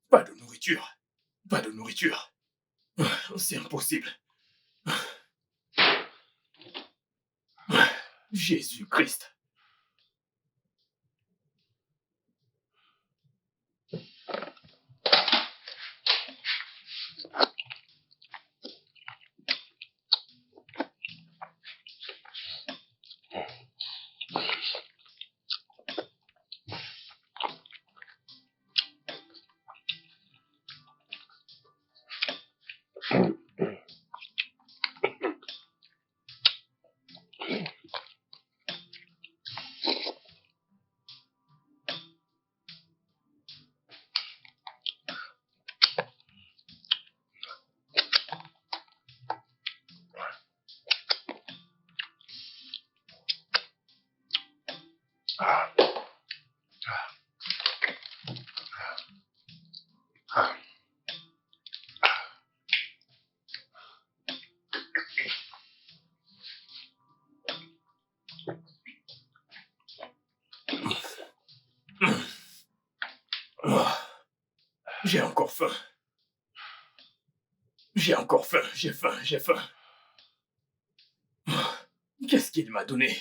[SPEAKER 3] pas de nourriture. Pas de nourriture. C'est impossible. Jésus-Christ. J'ai encore faim. J'ai encore faim. J'ai faim. J'ai faim. Qu'est-ce qu'il m'a donné?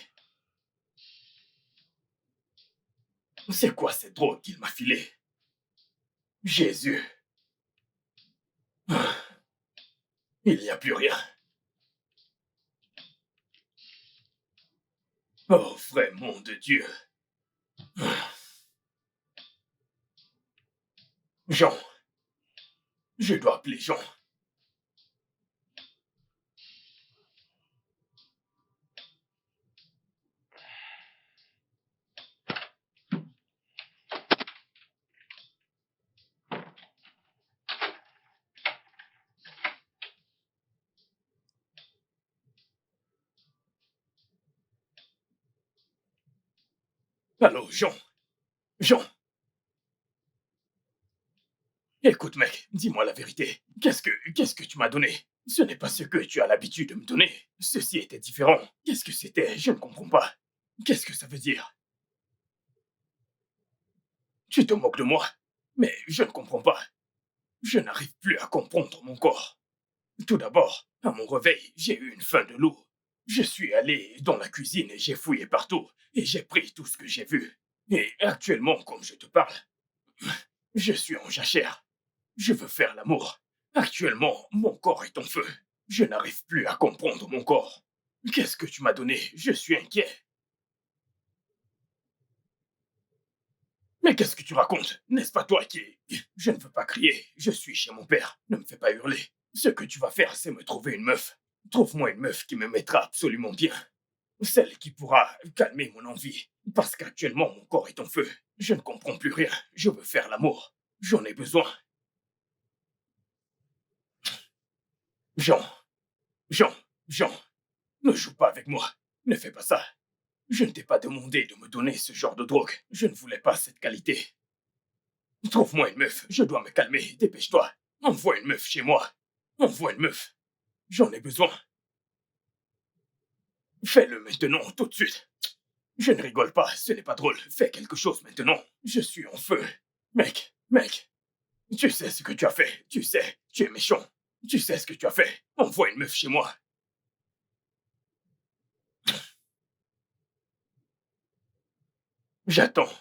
[SPEAKER 3] C'est quoi cette drogue qu'il m'a filée? Jésus. Il n'y a plus rien. Oh, vrai mon de Dieu. Jean. Je dois appeler Jean. Allô, Jean. Jean. Écoute, mec, dis-moi la vérité. Qu'est-ce que tu m'as donné? Ce n'est pas ce que tu as l'habitude de me donner. Ceci était différent. Qu'est-ce que c'était? Je ne comprends pas. Qu'est-ce que ça veut dire? Tu te moques de moi? Mais je ne comprends pas. Je n'arrive plus à comprendre mon corps. Tout d'abord, à mon réveil, j'ai eu une faim de loup. Je suis allé dans la cuisine et j'ai fouillé partout. Et j'ai pris tout ce que j'ai vu. Et actuellement, comme je te parle, je suis en jachère. Je veux faire l'amour. Actuellement, mon corps est en feu. Je n'arrive plus à comprendre mon corps. Qu'est-ce que tu m'as donné? Je suis inquiet. Mais qu'est-ce que tu racontes? N'est-ce pas toi qui... Je ne veux pas crier. Je suis chez mon père. Ne me fais pas hurler. Ce que tu vas faire, c'est me trouver une meuf. Trouve-moi une meuf qui me mettra absolument bien. Celle qui pourra calmer mon envie. Parce qu'actuellement, mon corps est en feu. Je ne comprends plus rien. Je veux faire l'amour. J'en ai besoin. Jean, Jean, Jean, ne joue pas avec moi. Ne fais pas ça. Je ne t'ai pas demandé de me donner ce genre de drogue. Je ne voulais pas cette qualité. Trouve-moi une meuf. Je dois me calmer. Dépêche-toi. Envoie une meuf chez moi. Envoie une meuf. J'en ai besoin. Fais-le maintenant, tout de suite. Je ne rigole pas, ce n'est pas drôle. Fais quelque chose maintenant. Je suis en feu. Mec, tu sais ce que tu as fait. Tu sais, tu es méchant. Tu sais ce que tu as fait. Envoie une meuf chez moi. J'attends.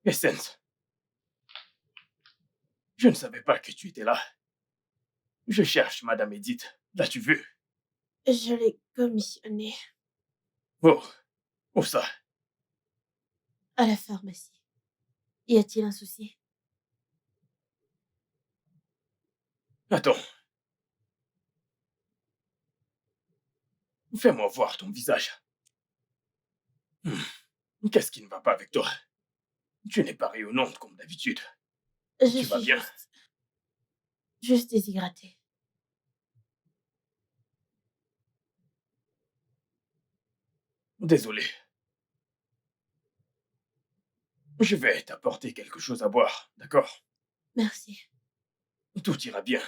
[SPEAKER 3] Essence, je ne savais pas que tu étais là. Je cherche Madame Edith. L'as-tu vue?
[SPEAKER 2] Je l'ai commissionnée
[SPEAKER 3] Oh, où ça?
[SPEAKER 2] à la pharmacie. Y a-t-il un souci?
[SPEAKER 3] Attends. Fais-moi voir ton visage. Qu'est-ce qui ne va pas avec toi? Tu n'es pas rayonnante comme d'habitude.
[SPEAKER 2] Je
[SPEAKER 3] Tu vas
[SPEAKER 2] suis
[SPEAKER 3] bien?
[SPEAKER 2] juste déshydratée.
[SPEAKER 3] Désolé. Je vais t'apporter quelque chose à boire, d'accord?
[SPEAKER 2] Merci.
[SPEAKER 3] Tout ira bien.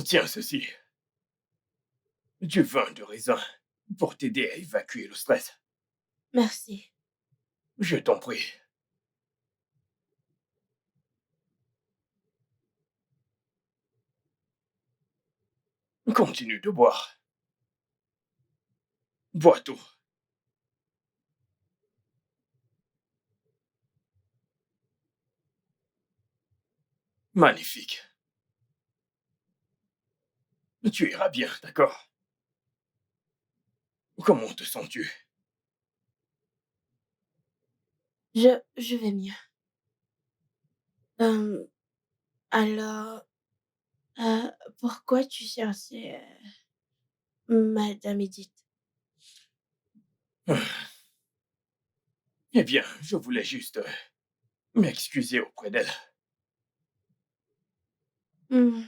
[SPEAKER 3] Tiens ceci. Du vin de raisin pour t'aider à évacuer le stress.
[SPEAKER 2] Merci.
[SPEAKER 3] Je t'en prie. Continue de boire. Bois tout. Magnifique. Tu iras bien, d'accord? Comment te sens-tu?
[SPEAKER 2] Je vais mieux. Euh, alors, pourquoi tu cherchais Madame Edith?
[SPEAKER 3] Eh bien, je voulais juste m'excuser auprès d'elle.
[SPEAKER 2] Hmm,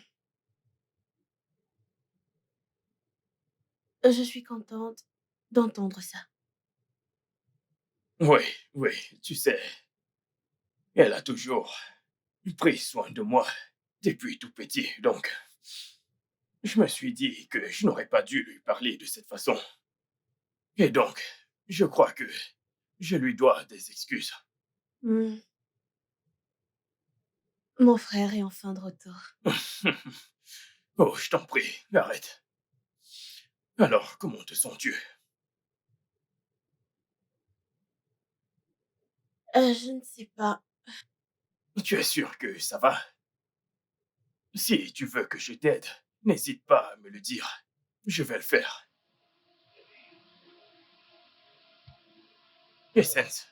[SPEAKER 2] Je suis contente d'entendre ça.
[SPEAKER 3] Oui, oui, tu sais, elle a toujours pris soin de moi depuis tout petit, donc je me suis dit que je n'aurais pas dû lui parler de cette façon. Et donc, je crois que je lui dois des excuses.
[SPEAKER 2] Hmm, Mon frère est enfin de retour.
[SPEAKER 3] Oh, je t'en prie, arrête. Alors, comment te sens-tu?
[SPEAKER 2] Je ne sais pas.
[SPEAKER 3] Tu es sûr que ça va? Si tu veux que je t'aide, n'hésite pas à me le dire. Je vais le faire. Essence.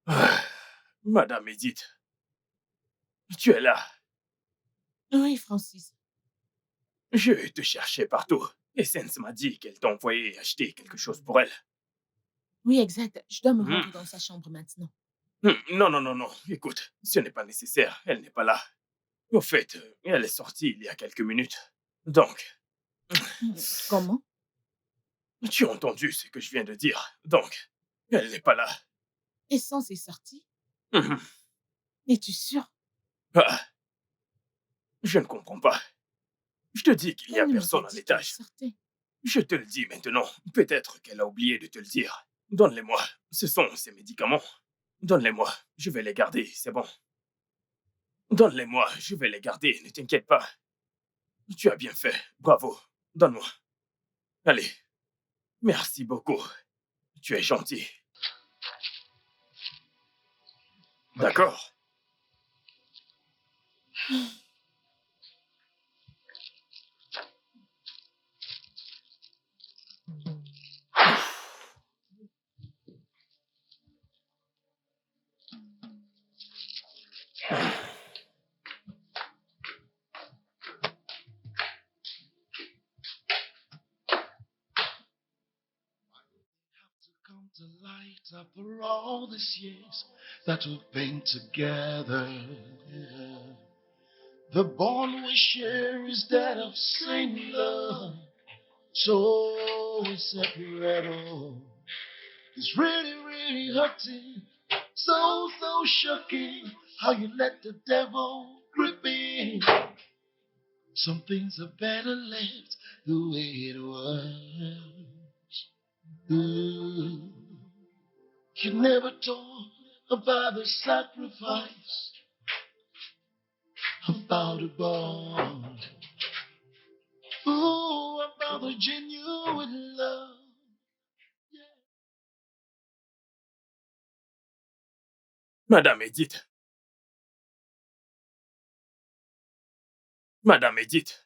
[SPEAKER 3] Ah, Madame Edith, tu es là.
[SPEAKER 6] Oui, Francis.
[SPEAKER 3] Je te cherchais partout. Essence m'a dit qu'elle t'a envoyé acheter quelque chose pour elle.
[SPEAKER 6] Oui, exact. Je dois me
[SPEAKER 3] Hmm.
[SPEAKER 6] rendre dans sa chambre maintenant.
[SPEAKER 3] Non, non, non, non. Écoute, ce n'est pas nécessaire. Elle n'est pas là. Au fait, elle est sortie il y a quelques minutes. Donc,
[SPEAKER 6] Comment?
[SPEAKER 3] tu as entendu ce que je viens de dire. Donc, elle n'est pas là.
[SPEAKER 6] Essence est sortie?
[SPEAKER 3] Mhm.
[SPEAKER 6] Es-tu sûr?
[SPEAKER 3] Ah, je ne comprends pas. Je te dis qu'il n'y a
[SPEAKER 6] Elle ne m'a
[SPEAKER 3] personne
[SPEAKER 6] pas
[SPEAKER 3] à
[SPEAKER 6] dit qu'elle
[SPEAKER 3] l'étage.
[SPEAKER 6] sortait.
[SPEAKER 3] Je te le dis maintenant. Peut-être qu'elle a oublié de te le dire. Donne-les-moi. Ce sont ses médicaments. Donne-les-moi. Je vais les garder, c'est bon. Donne-les-moi. Je vais les garder, ne t'inquiète pas. Tu as bien fait. Bravo. Donne-moi. Allez. Merci beaucoup. Tu es gentil. D'accord.
[SPEAKER 5] Come to light after all these years that we've been together. Yeah. The bond we share is that of same love. So inseparable. It's really, really hurting. So, so shocking how you let the devil grip me. Some things are better left the way it was. Ooh. You never talk about the sacrifice, about the bond. Ooh, about the genuine love.
[SPEAKER 3] Madame Edith. Madame Edith.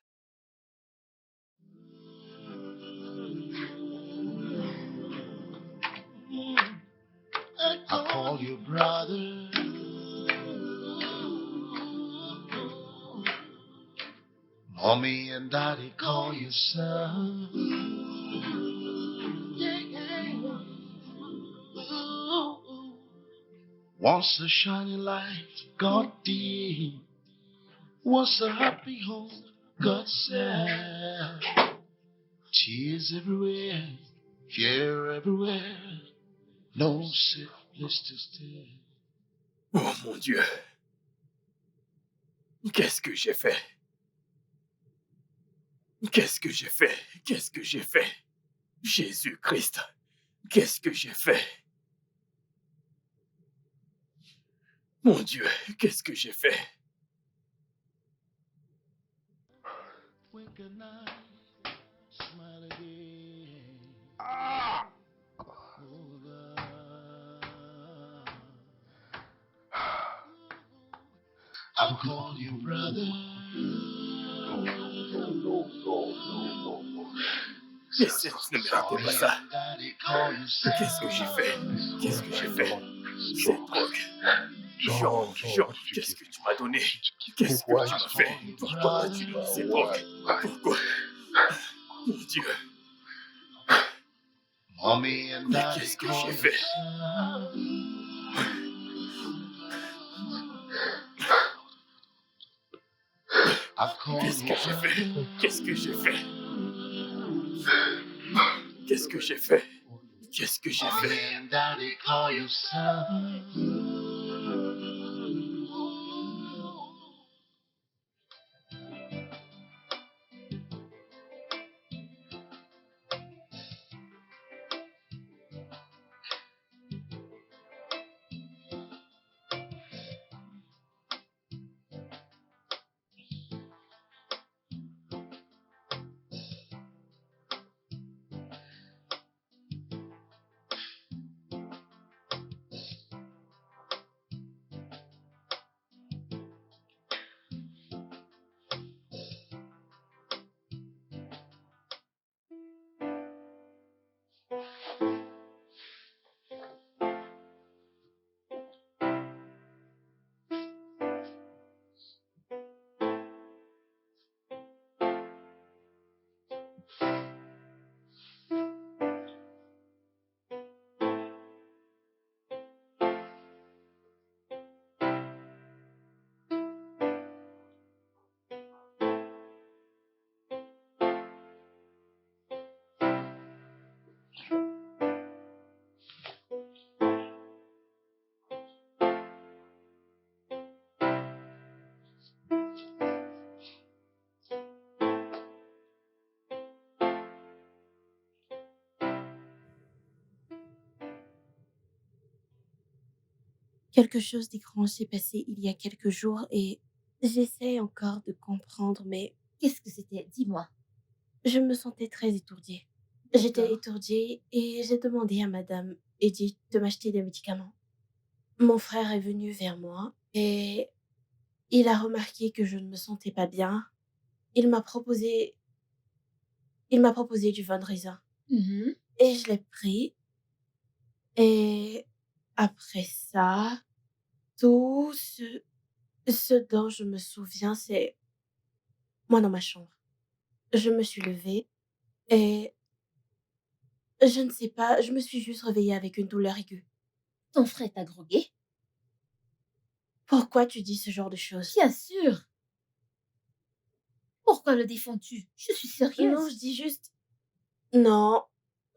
[SPEAKER 5] I call you brother. Mommy and daddy call you son. Once a shining light, God deep. Once a happy home, God said. Tears everywhere, fear everywhere. No safe place to stay.
[SPEAKER 3] Oh mon Dieu. Qu'est-ce que j'ai fait? Qu'est-ce que j'ai fait? Qu'est-ce que j'ai fait? Jésus-Christ, qu'est-ce que j'ai fait? Mon Dieu, qu'est-ce que j'ai fait?
[SPEAKER 5] Wink an eye, smile again. Oh, God. I'll call you brother.
[SPEAKER 3] Les Saints ne méritaient pas ça.
[SPEAKER 5] Daddy call you son.
[SPEAKER 3] Qu'est-ce que j'ai fait? Qu'est-ce que j'ai fait? Cette drogue. Jean, qu'est-ce que tu m'as donné? Qu'est-ce que tu m'as fait? Pourquoi m'as-tu donné cette drogue? Pourquoi? Mon Dieu,
[SPEAKER 5] Mommy and
[SPEAKER 3] mais
[SPEAKER 5] daddy
[SPEAKER 3] qu'est-ce que
[SPEAKER 5] call
[SPEAKER 3] j'ai
[SPEAKER 5] you
[SPEAKER 3] fait?
[SPEAKER 5] son. I call
[SPEAKER 3] Qu'est-ce
[SPEAKER 5] you
[SPEAKER 3] que j'ai fait?
[SPEAKER 5] brother.
[SPEAKER 3] Qu'est-ce que j'ai fait? Qu'est-ce que j'ai fait? Qu'est-ce que j'ai
[SPEAKER 5] Mommy
[SPEAKER 3] fait?
[SPEAKER 5] and daddy call you son.
[SPEAKER 2] Quelque chose d'étrange s'est passé il y a quelques jours et j'essaie encore de comprendre, mais
[SPEAKER 1] Qu'est-ce que c'était? Dis-moi.
[SPEAKER 2] je me sentais très étourdie. J'étais
[SPEAKER 1] D'accord.
[SPEAKER 2] étourdie et j'ai demandé à madame Edith de m'acheter des médicaments. Mon frère est venu vers moi et il a remarqué que je ne me sentais pas bien. Il m'a proposé il m'a proposé du vin de raisin
[SPEAKER 1] Mhm.
[SPEAKER 2] et je l'ai pris et après ça, tout ce dont je me souviens, c'est moi dans ma chambre. Je me suis levée et je ne sais pas, je me suis juste réveillée avec une douleur aiguë.
[SPEAKER 1] Ton frère t'a drogué?
[SPEAKER 2] Pourquoi tu dis ce genre de choses?
[SPEAKER 1] Bien sûr. Pourquoi le défends-tu? Je suis
[SPEAKER 2] Non,
[SPEAKER 1] sérieuse.
[SPEAKER 2] je dis juste non,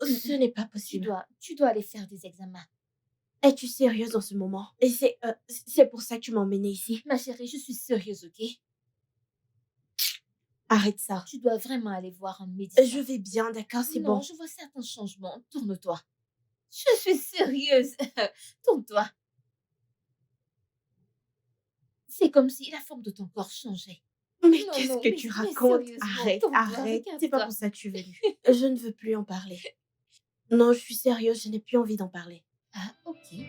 [SPEAKER 2] ce
[SPEAKER 1] Mm-mm.
[SPEAKER 2] n'est pas
[SPEAKER 1] Tu
[SPEAKER 2] possible.
[SPEAKER 1] dois aller faire des examens.
[SPEAKER 2] Es-tu sérieuse en ce moment? Et c'est pour ça que tu m'as emmenée ici?
[SPEAKER 1] Ma chérie, je suis sérieuse, ok?
[SPEAKER 2] Arrête ça.
[SPEAKER 1] Tu dois vraiment aller voir un
[SPEAKER 2] Je
[SPEAKER 1] médecin.
[SPEAKER 2] vais bien, d'accord, c'est
[SPEAKER 1] Non,
[SPEAKER 2] bon.
[SPEAKER 1] je vois certains changements. Tourne-toi. Je suis sérieuse. Tourne-toi. C'est comme si la forme de ton corps changeait.
[SPEAKER 2] Mais
[SPEAKER 1] Non,
[SPEAKER 2] qu'est-ce
[SPEAKER 1] non,
[SPEAKER 2] que
[SPEAKER 1] mais
[SPEAKER 2] tu
[SPEAKER 1] mais
[SPEAKER 2] racontes?
[SPEAKER 1] sérieusement,
[SPEAKER 2] Arrête,
[SPEAKER 1] tourne-toi,
[SPEAKER 2] arrête. C'est pas
[SPEAKER 1] regarde-toi.
[SPEAKER 2] pour ça que tu es venue. Je ne veux plus en parler. Non, je suis sérieuse, je n'ai plus envie d'en parler.
[SPEAKER 1] Ah, ok.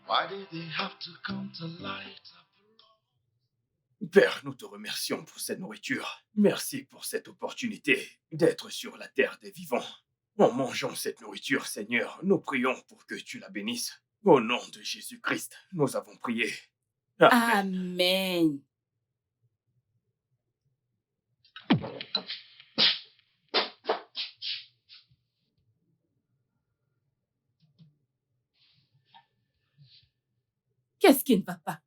[SPEAKER 5] Why did they have to come to light up?
[SPEAKER 3] Père, nous te remercions pour cette nourriture. Merci pour cette opportunité d'être sur la terre des vivants. En mangeant cette nourriture, Seigneur, nous prions pour que tu la bénisses. Au nom de Jésus-Christ, nous avons prié. Amen.
[SPEAKER 7] Amen. Qu'est-ce qui ne va pas?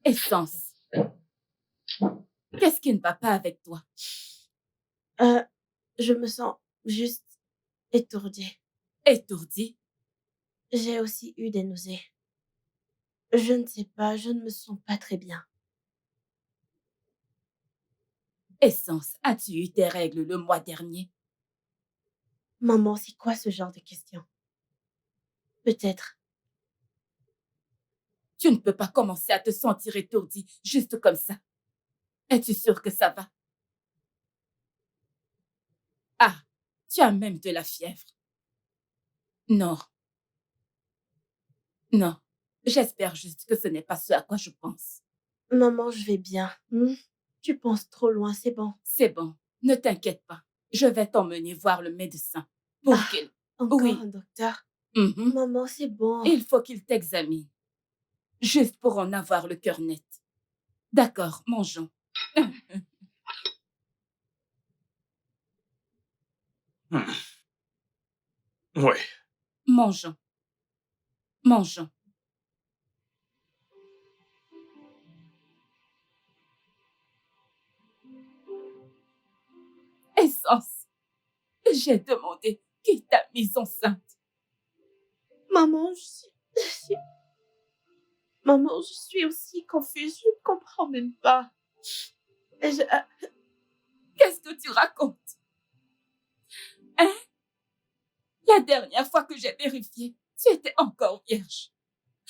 [SPEAKER 7] Essence. Qu'est-ce qui ne va pas avec toi?
[SPEAKER 2] Je me sens juste étourdie.
[SPEAKER 7] Étourdi?
[SPEAKER 2] J'ai aussi eu des nausées. Je ne sais pas, je ne me sens pas très bien.
[SPEAKER 7] Essence, as-tu eu tes règles le mois dernier?
[SPEAKER 2] Maman, c'est quoi ce genre de questions? Peut-être.
[SPEAKER 7] Tu ne peux pas commencer à te sentir étourdi juste comme ça. Es-tu sûre que ça va? Ah, tu as même de la fièvre. Non. Non. J'espère juste que ce n'est pas ce à quoi je pense.
[SPEAKER 2] Maman, je vais bien. Tu penses trop loin, c'est bon.
[SPEAKER 7] C'est bon. Ne t'inquiète pas. Je vais t'emmener voir le médecin pour
[SPEAKER 2] Ah.
[SPEAKER 7] qu'il...
[SPEAKER 2] Encore
[SPEAKER 7] Oui.
[SPEAKER 2] un docteur?
[SPEAKER 7] Mhm.
[SPEAKER 2] Maman, c'est bon.
[SPEAKER 7] Il faut qu'il t'examine. Juste pour en avoir le cœur net. D'accord, mangeons.
[SPEAKER 3] Oui,
[SPEAKER 7] Mangeons. Mangeons. Essence. J'ai demandé qui t'a mise enceinte.
[SPEAKER 2] Maman, Maman, je suis aussi confuse. Je ne comprends même pas.
[SPEAKER 7] Qu'est-ce que tu racontes? Hein? La dernière fois que j'ai vérifié, tu étais encore vierge.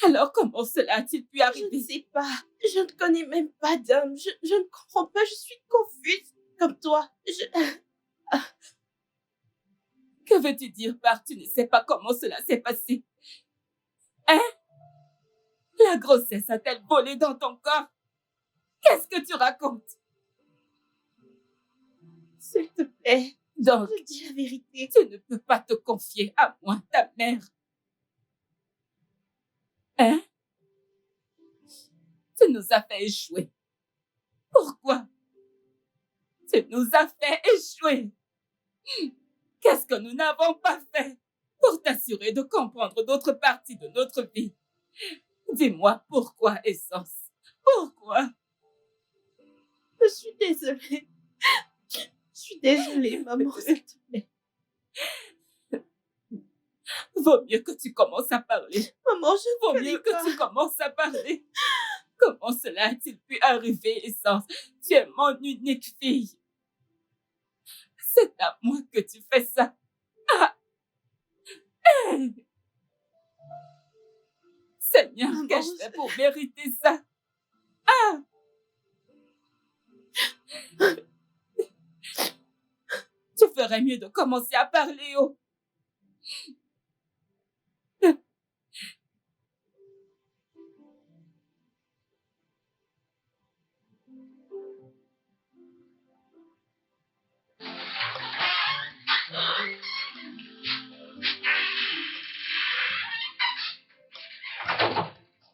[SPEAKER 7] Alors comment cela a-t-il pu
[SPEAKER 2] Je
[SPEAKER 7] arriver?
[SPEAKER 2] ne sais pas. Je ne connais même pas d'homme. Je ne comprends pas. Je suis confuse comme toi.
[SPEAKER 7] Que veux-tu dire par tu ne sais pas comment cela s'est passé? Hein? La grossesse a-t-elle volé dans ton corps? Qu'est-ce que tu racontes?
[SPEAKER 2] S'il te plaît,
[SPEAKER 7] Donc,
[SPEAKER 2] je dis la vérité.
[SPEAKER 7] tu ne peux pas te confier à moi, ta mère. Hein? Tu nous as fait échouer. Pourquoi? Tu nous as fait échouer. Qu'est-ce que nous n'avons pas fait pour t'assurer de comprendre d'autres parties de notre vie? Dis-moi pourquoi, Essence? Pourquoi?
[SPEAKER 2] Je suis désolée. Je suis désolée, maman, s'il te plaît.
[SPEAKER 7] Vaut mieux que tu commences à parler.
[SPEAKER 2] Maman, je
[SPEAKER 7] Vaut
[SPEAKER 2] ne
[SPEAKER 7] mieux
[SPEAKER 2] connais
[SPEAKER 7] que
[SPEAKER 2] pas.
[SPEAKER 7] tu commences à parler. Comment cela a-t-il pu arriver, Essence? Tu es mon unique fille. C'est à moi que tu fais ça. Ah! Seigneur,
[SPEAKER 2] Maman,
[SPEAKER 7] qu'ai-je fait pour mériter ça? Ah! Tu ferais mieux de commencer à parler, oh.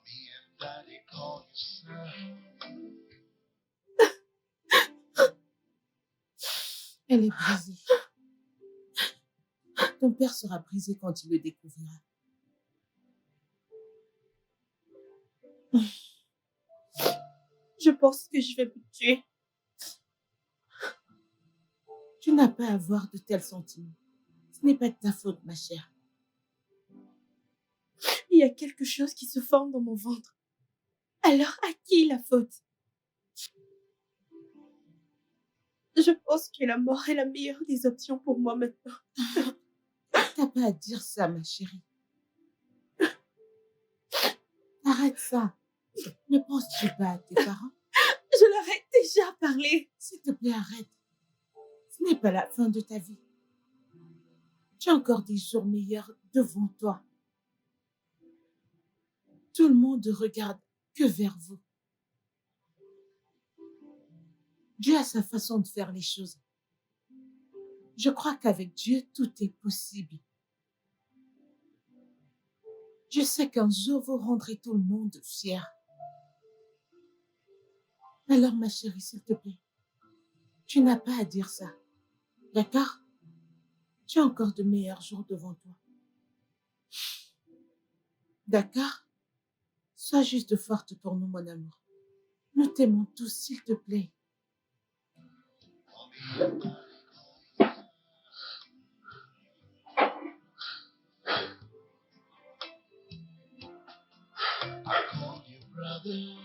[SPEAKER 5] Me and Daddy call you son.
[SPEAKER 6] Elle est brisée. Ton père sera brisé quand il le découvrira.
[SPEAKER 2] je pense que je vais me tuer.
[SPEAKER 6] Tu n'as pas à avoir de tels sentiments. Ce n'est pas de ta faute, ma chère.
[SPEAKER 2] Il y a quelque chose qui se forme dans mon ventre. Alors, à qui la faute? Je pense que la mort est la meilleure des options pour moi maintenant.
[SPEAKER 6] T'as pas à dire ça, ma chérie. Arrête ça. Ne penses-tu pas à tes parents?
[SPEAKER 2] Je leur ai déjà parlé.
[SPEAKER 6] S'il te plaît, arrête. Ce n'est pas la fin de ta vie. Tu as encore des jours meilleurs devant toi. Tout le monde ne regarde que vers vous. Dieu a sa façon de faire les choses. Je crois qu'avec Dieu, tout est possible. Je sais qu'un jour, vous rendrez tout le monde fier. Alors, ma chérie, s'il te plaît, tu n'as pas à dire ça. D'accord? Tu as encore de meilleurs jours devant toi. D'accord? Sois juste forte pour nous, mon amour. Nous t'aimons tous, s'il te plaît.
[SPEAKER 5] I call you brother.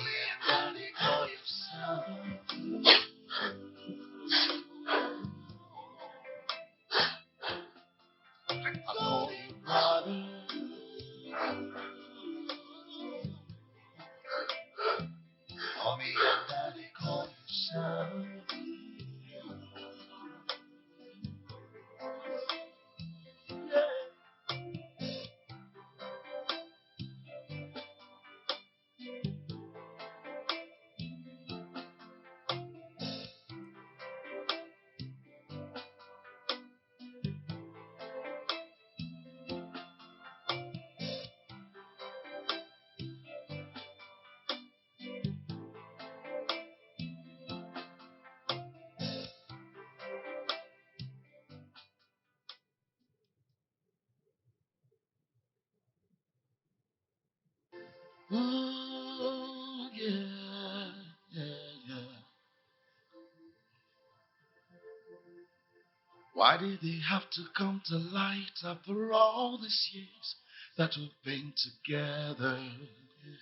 [SPEAKER 5] Me and Daddy call you son. I call you brother. Me and Daddy call you son. Oh, yeah, yeah. Why did they have to come to light after all these years that we've been together? Yeah.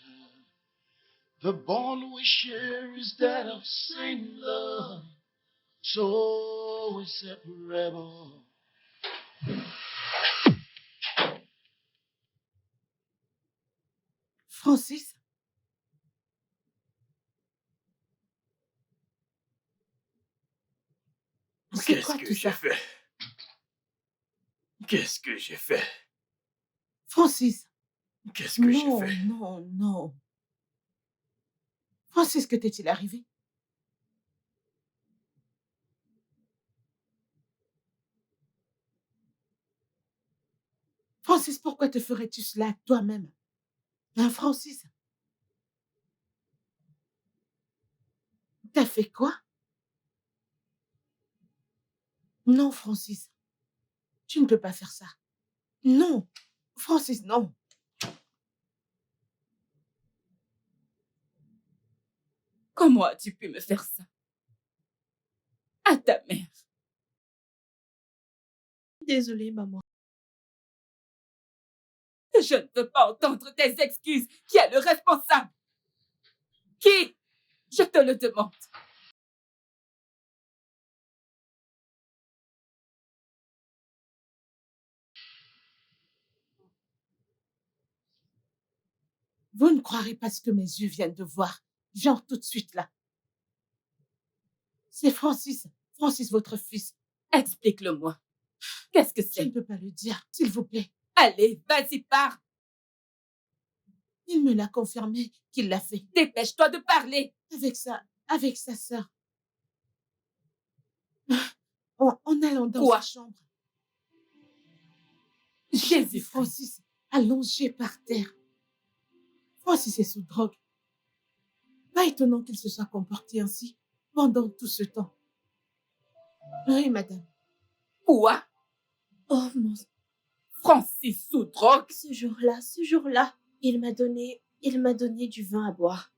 [SPEAKER 5] The bond we share is that of same love, so inseparable.
[SPEAKER 6] Francis, c'est
[SPEAKER 3] Qu'est-ce
[SPEAKER 6] quoi
[SPEAKER 3] que
[SPEAKER 6] tout
[SPEAKER 3] j'ai
[SPEAKER 6] ça?
[SPEAKER 3] fait? Qu'est-ce que j'ai fait?
[SPEAKER 6] Francis,
[SPEAKER 3] Qu'est-ce que j'ai
[SPEAKER 6] non,
[SPEAKER 3] fait?
[SPEAKER 6] non, non. Francis, que t'est-il arrivé? Francis, pourquoi te ferais-tu cela toi-même? Hein, Francis? T'as fait quoi? Non, Francis. Tu ne peux pas faire ça. Non. Francis, non.
[SPEAKER 7] Comment as-tu pu me faire ça? À ta mère.
[SPEAKER 2] Désolée, maman.
[SPEAKER 7] Je ne veux pas entendre tes excuses. Qui est le responsable? Qui? Je te le demande.
[SPEAKER 6] Vous ne croirez pas ce que mes yeux viennent de voir. Genre tout de suite là. C'est Francis. Francis, votre fils.
[SPEAKER 7] Explique-le-moi. Qu'est-ce que
[SPEAKER 6] Je ne
[SPEAKER 7] c'est?
[SPEAKER 6] peux pas le dire, s'il vous plaît.
[SPEAKER 7] Allez, vas-y, pars.
[SPEAKER 6] Il me l'a confirmé qu'il l'a fait.
[SPEAKER 7] Dépêche-toi de parler.
[SPEAKER 6] Avec sa sœur. En allant dans
[SPEAKER 7] Quoi?
[SPEAKER 6] sa chambre. J'ai vu
[SPEAKER 7] Jésus-Christ.
[SPEAKER 6] Francis allongé par terre. Francis est sous drogue. Pas étonnant qu'il se soit comporté ainsi pendant tout ce temps. Oui, madame.
[SPEAKER 7] Quoi?
[SPEAKER 2] Oh mon...
[SPEAKER 7] Francis sous drogue?
[SPEAKER 2] Ce jour-là, il m'a donné du vin à boire.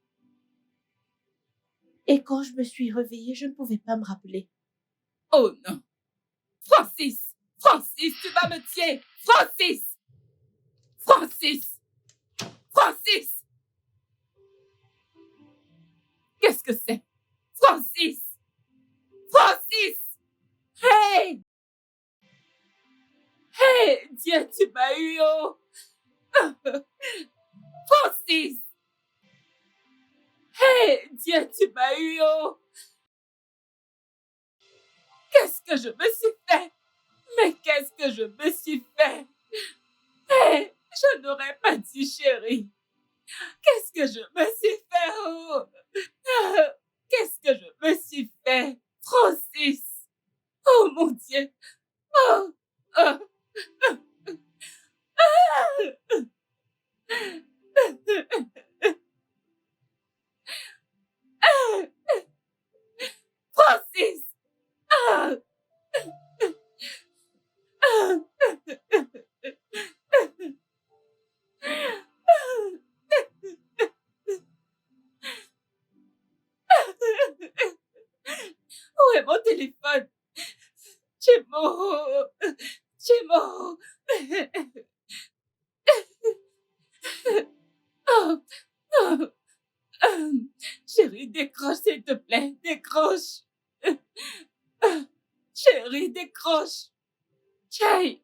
[SPEAKER 2] Et quand je me suis réveillée, je ne pouvais pas me rappeler.
[SPEAKER 7] Oh non. Francis! Francis, tu vas me tuer! Francis! Francis! Francis! Qu'est-ce que c'est? Francis! Francis! Hey! Hey! Dieu, tu m'as eu, oh! Francis! Hey! Dieu, tu m'as eu, oh! Qu'est-ce que je me suis fait? Mais qu'est-ce que je me suis fait? Hey! Je n'aurais pas dit, chérie. Qu'est-ce que je me suis fait, oh! Qu'est-ce que je me suis fait? Francis! Oh mon Dieu! Oh! Oh! Francis! Où est mon téléphone? Chimo! Chimo! Oh! Oh! Chérie, décroche, s'il te plaît. Décroche. Chérie, décroche. Chai!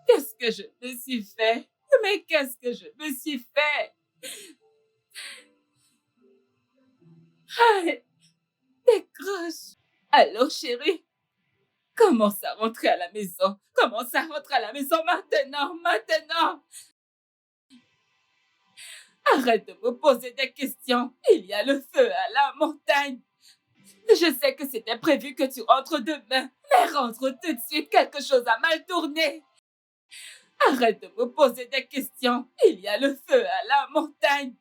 [SPEAKER 7] Qu'est-ce que je me suis fait? Mais qu'est-ce que je me suis fait? Aïe, décroche. Allô, chérie? Commence à rentrer à la maison. Commence à rentrer à la maison maintenant, maintenant. Arrête de me poser des questions. Il y a le feu à la montagne. Je sais que c'était prévu que tu rentres demain, mais rentre tout de suite, quelque chose a mal tourné. Arrête de me poser des questions. Il y a le feu à la montagne.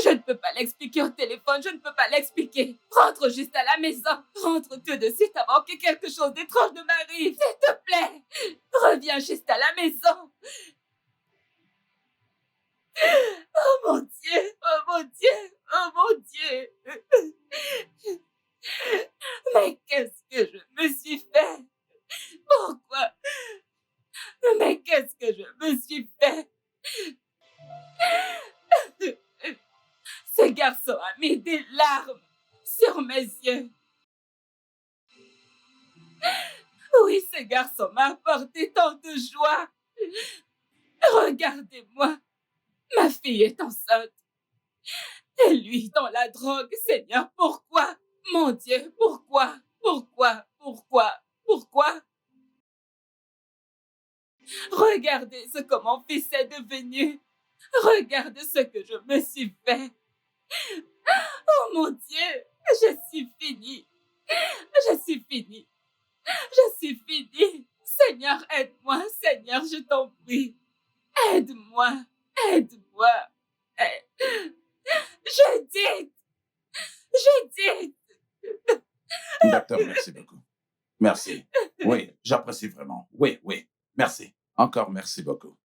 [SPEAKER 7] Je ne peux pas l'expliquer au téléphone, je ne peux pas l'expliquer. Rentre juste à la maison. Rentre tout de suite avant que quelque chose d'étrange ne m'arrive. S'il te plaît, reviens juste à la maison. Oh mon Dieu, oh mon Dieu, oh mon Dieu. Mais qu'est-ce que je me suis fait? Pourquoi? Mais qu'est-ce que je me suis fait? Ce garçon a mis des larmes sur mes yeux. Oui, ce garçon m'a apporté tant de joie. Regardez-moi, ma fille est enceinte. Et lui dans la drogue, Seigneur, pourquoi? Mon Dieu, pourquoi? Pourquoi? Pourquoi? Pourquoi? Regardez ce que mon fils est devenu. Regardez ce que je me suis fait. Oh mon Dieu, je suis finie. Je suis finie. Je suis finie. Seigneur, aide-moi. Seigneur, je t'en prie. Aide-moi. Aide-moi. Je dis. Je dis.
[SPEAKER 4] Docteur, merci beaucoup. Merci. Oui, j'apprécie vraiment. Oui, oui. Merci. Encore merci beaucoup.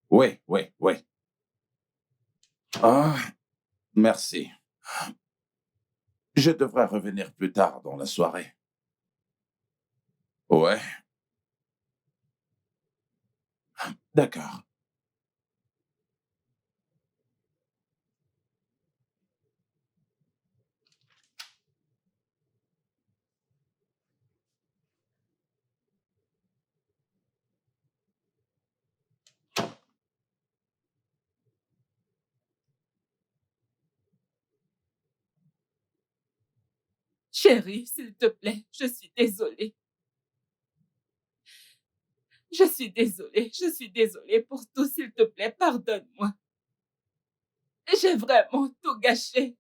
[SPEAKER 4] Oui, oui, oui. Ah, Merci. Je devrais revenir plus tard dans la soirée. Ouais, d'accord.
[SPEAKER 7] Chérie, s'il te plaît, je suis désolée. Je suis désolée pour tout, s'il te plaît, pardonne-moi. J'ai vraiment tout gâché.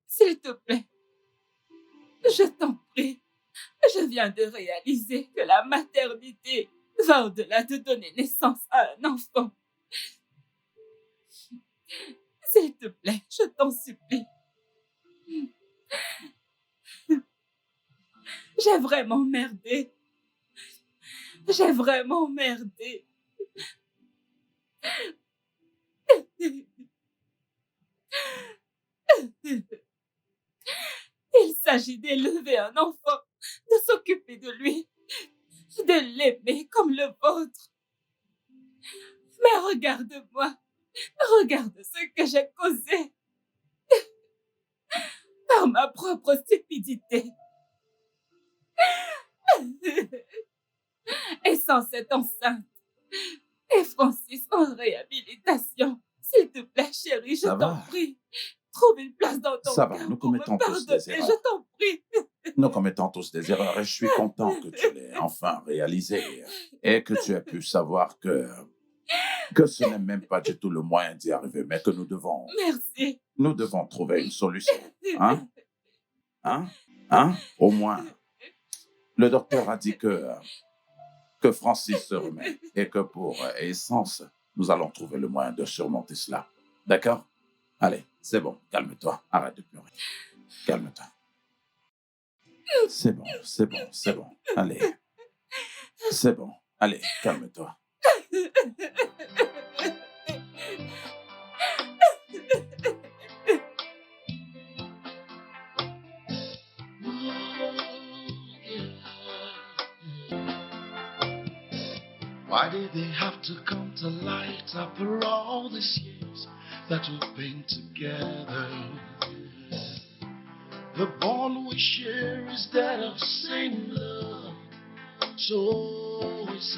[SPEAKER 7] S'il te plaît, je t'en prie. Je viens de réaliser que la maternité va au-delà de donner naissance à un enfant. S'il te plaît, je t'en supplie. J'ai vraiment merdé. J'ai vraiment merdé. Il s'agit d'élever un enfant, de s'occuper de lui, de l'aimer comme le vôtre. Mais regarde-moi, regarde ce que j'ai causé par ma propre stupidité. Et sans cette enceinte, et Francis en réhabilitation. S'il te plaît, chérie, je
[SPEAKER 4] Ça
[SPEAKER 7] t'en
[SPEAKER 4] va,
[SPEAKER 7] prie. Trouve une place dans ton
[SPEAKER 4] ça va.
[SPEAKER 7] cœur
[SPEAKER 4] Nous
[SPEAKER 7] pour me
[SPEAKER 4] commettons tous des
[SPEAKER 7] pardonner, je
[SPEAKER 4] erreurs.
[SPEAKER 7] t'en prie.
[SPEAKER 4] Nous commettons tous des erreurs et je suis content que tu l'aies enfin réalisé et que tu aies pu savoir que ce n'est même pas du tout le moyen d'y arriver, mais que
[SPEAKER 7] Merci.
[SPEAKER 4] nous devons trouver une solution. Hein? Hein? Hein? Au moins, le docteur a dit que Francis se remet et que pour Essence, nous allons trouver le moyen de surmonter cela. D'accord? Allez, c'est bon, calme-toi, arrête de pleurer. Calme-toi. C'est bon, c'est bon, c'est bon. Allez, c'est bon. Allez, calme-toi.
[SPEAKER 5] Why did they have to come to light after all these years that we've been together? The bond we share is that of same love. So is